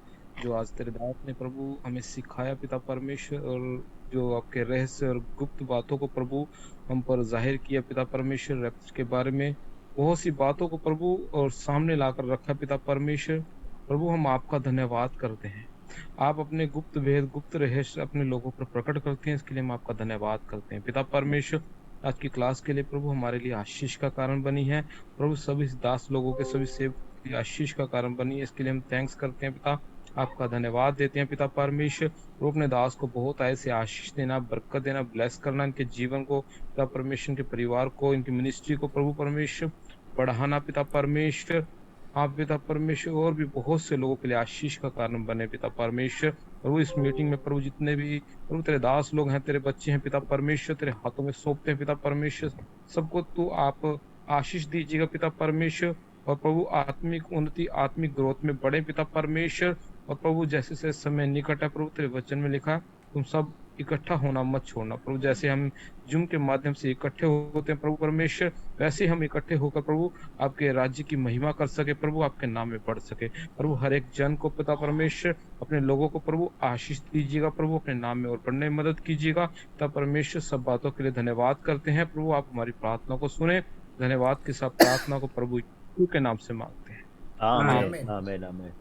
जो आज तेरे दास ने प्रभु हमें सिखाया पिता परमेश्वर, और जो आपके रहस्य और गुप्त बातों को प्रभु हम पर जाहिर किया पिता परमेश्वर, रक्त के बारे में बहुत सी बातों को प्रभु और सामने लाकर रखा पिता परमेश्वर. प्रभु हम आपका धन्यवाद करते हैं. आप अपने गुप्त भेद गुप्त रहस्य अपने लोगों पर प्रकट करते हैं, इसके लिए हम आपका धन्यवाद करते हैं पिता परमेश्वर. आज की क्लास के लिए प्रभु हमारे लिए आशीष का कारण बनी है प्रभु. सभी दास लोगों के सभी सेवक की आशीष का कारण बनी है, इसके लिए हम थैंक्स करते हैं पिता. आपका धन्यवाद देते हैं पिता परमेश्वर. प्रभु अपने दास को बहुत ऐसे आशीष देना, बरकत देना, ब्लेस करना, इनके जीवन को पिता परमेश्वर, के परिवार को, इनकी मिनिस्ट्री को प्रभु परमेश्वर बढ़ाना पिता परमेश्वर. आप पिता परमेश्वर और भी बहुत से लोगों के लिए आशीष का कारण बने पिता परमेश्वर. प्रभु इस मीटिंग में प्रभु जितने भी प्रभु तेरे दास लोग हैं, तेरे बच्चे हैं पिता परमेश्वर, तेरे हाथों में सौंपते हैं पिता परमेश्वर. सबको तू आप आशीष दीजिएगा पिता परमेश्वर. और प्रभु आत्मिक उन्नति, आत्मिक ग्रोथ में बढ़े पिता परमेश्वर. और प्रभु जैसे जैसे समय निकट है प्रभु, तेरे वचन में लिखा तुम सब इकट्ठा होना मत छोड़ना प्रभु. जैसे हम जूम के माध्यम से इकट्ठे होते हैं प्रभु परमेश्वर, वैसे हम इकट्ठे होकर प्रभु आपके राज्य की महिमा कर सके प्रभु, आपके नाम में बढ़ सके प्रभु. हर एक जन को पिता परमेश्वर, अपने लोगों को प्रभु आशीष दीजिएगा प्रभु, अपने नाम में और बढ़ने में मदद कीजिएगा पिता परमेश्वर. सब बातों के लिए धन्यवाद करते हैं प्रभु. आप हमारी प्रार्थना को सुने. धन्यवाद के साथ प्रार्थना को प्रभु यीशु के नाम से मांगते हैं. आमीन, आमीन, आमीन.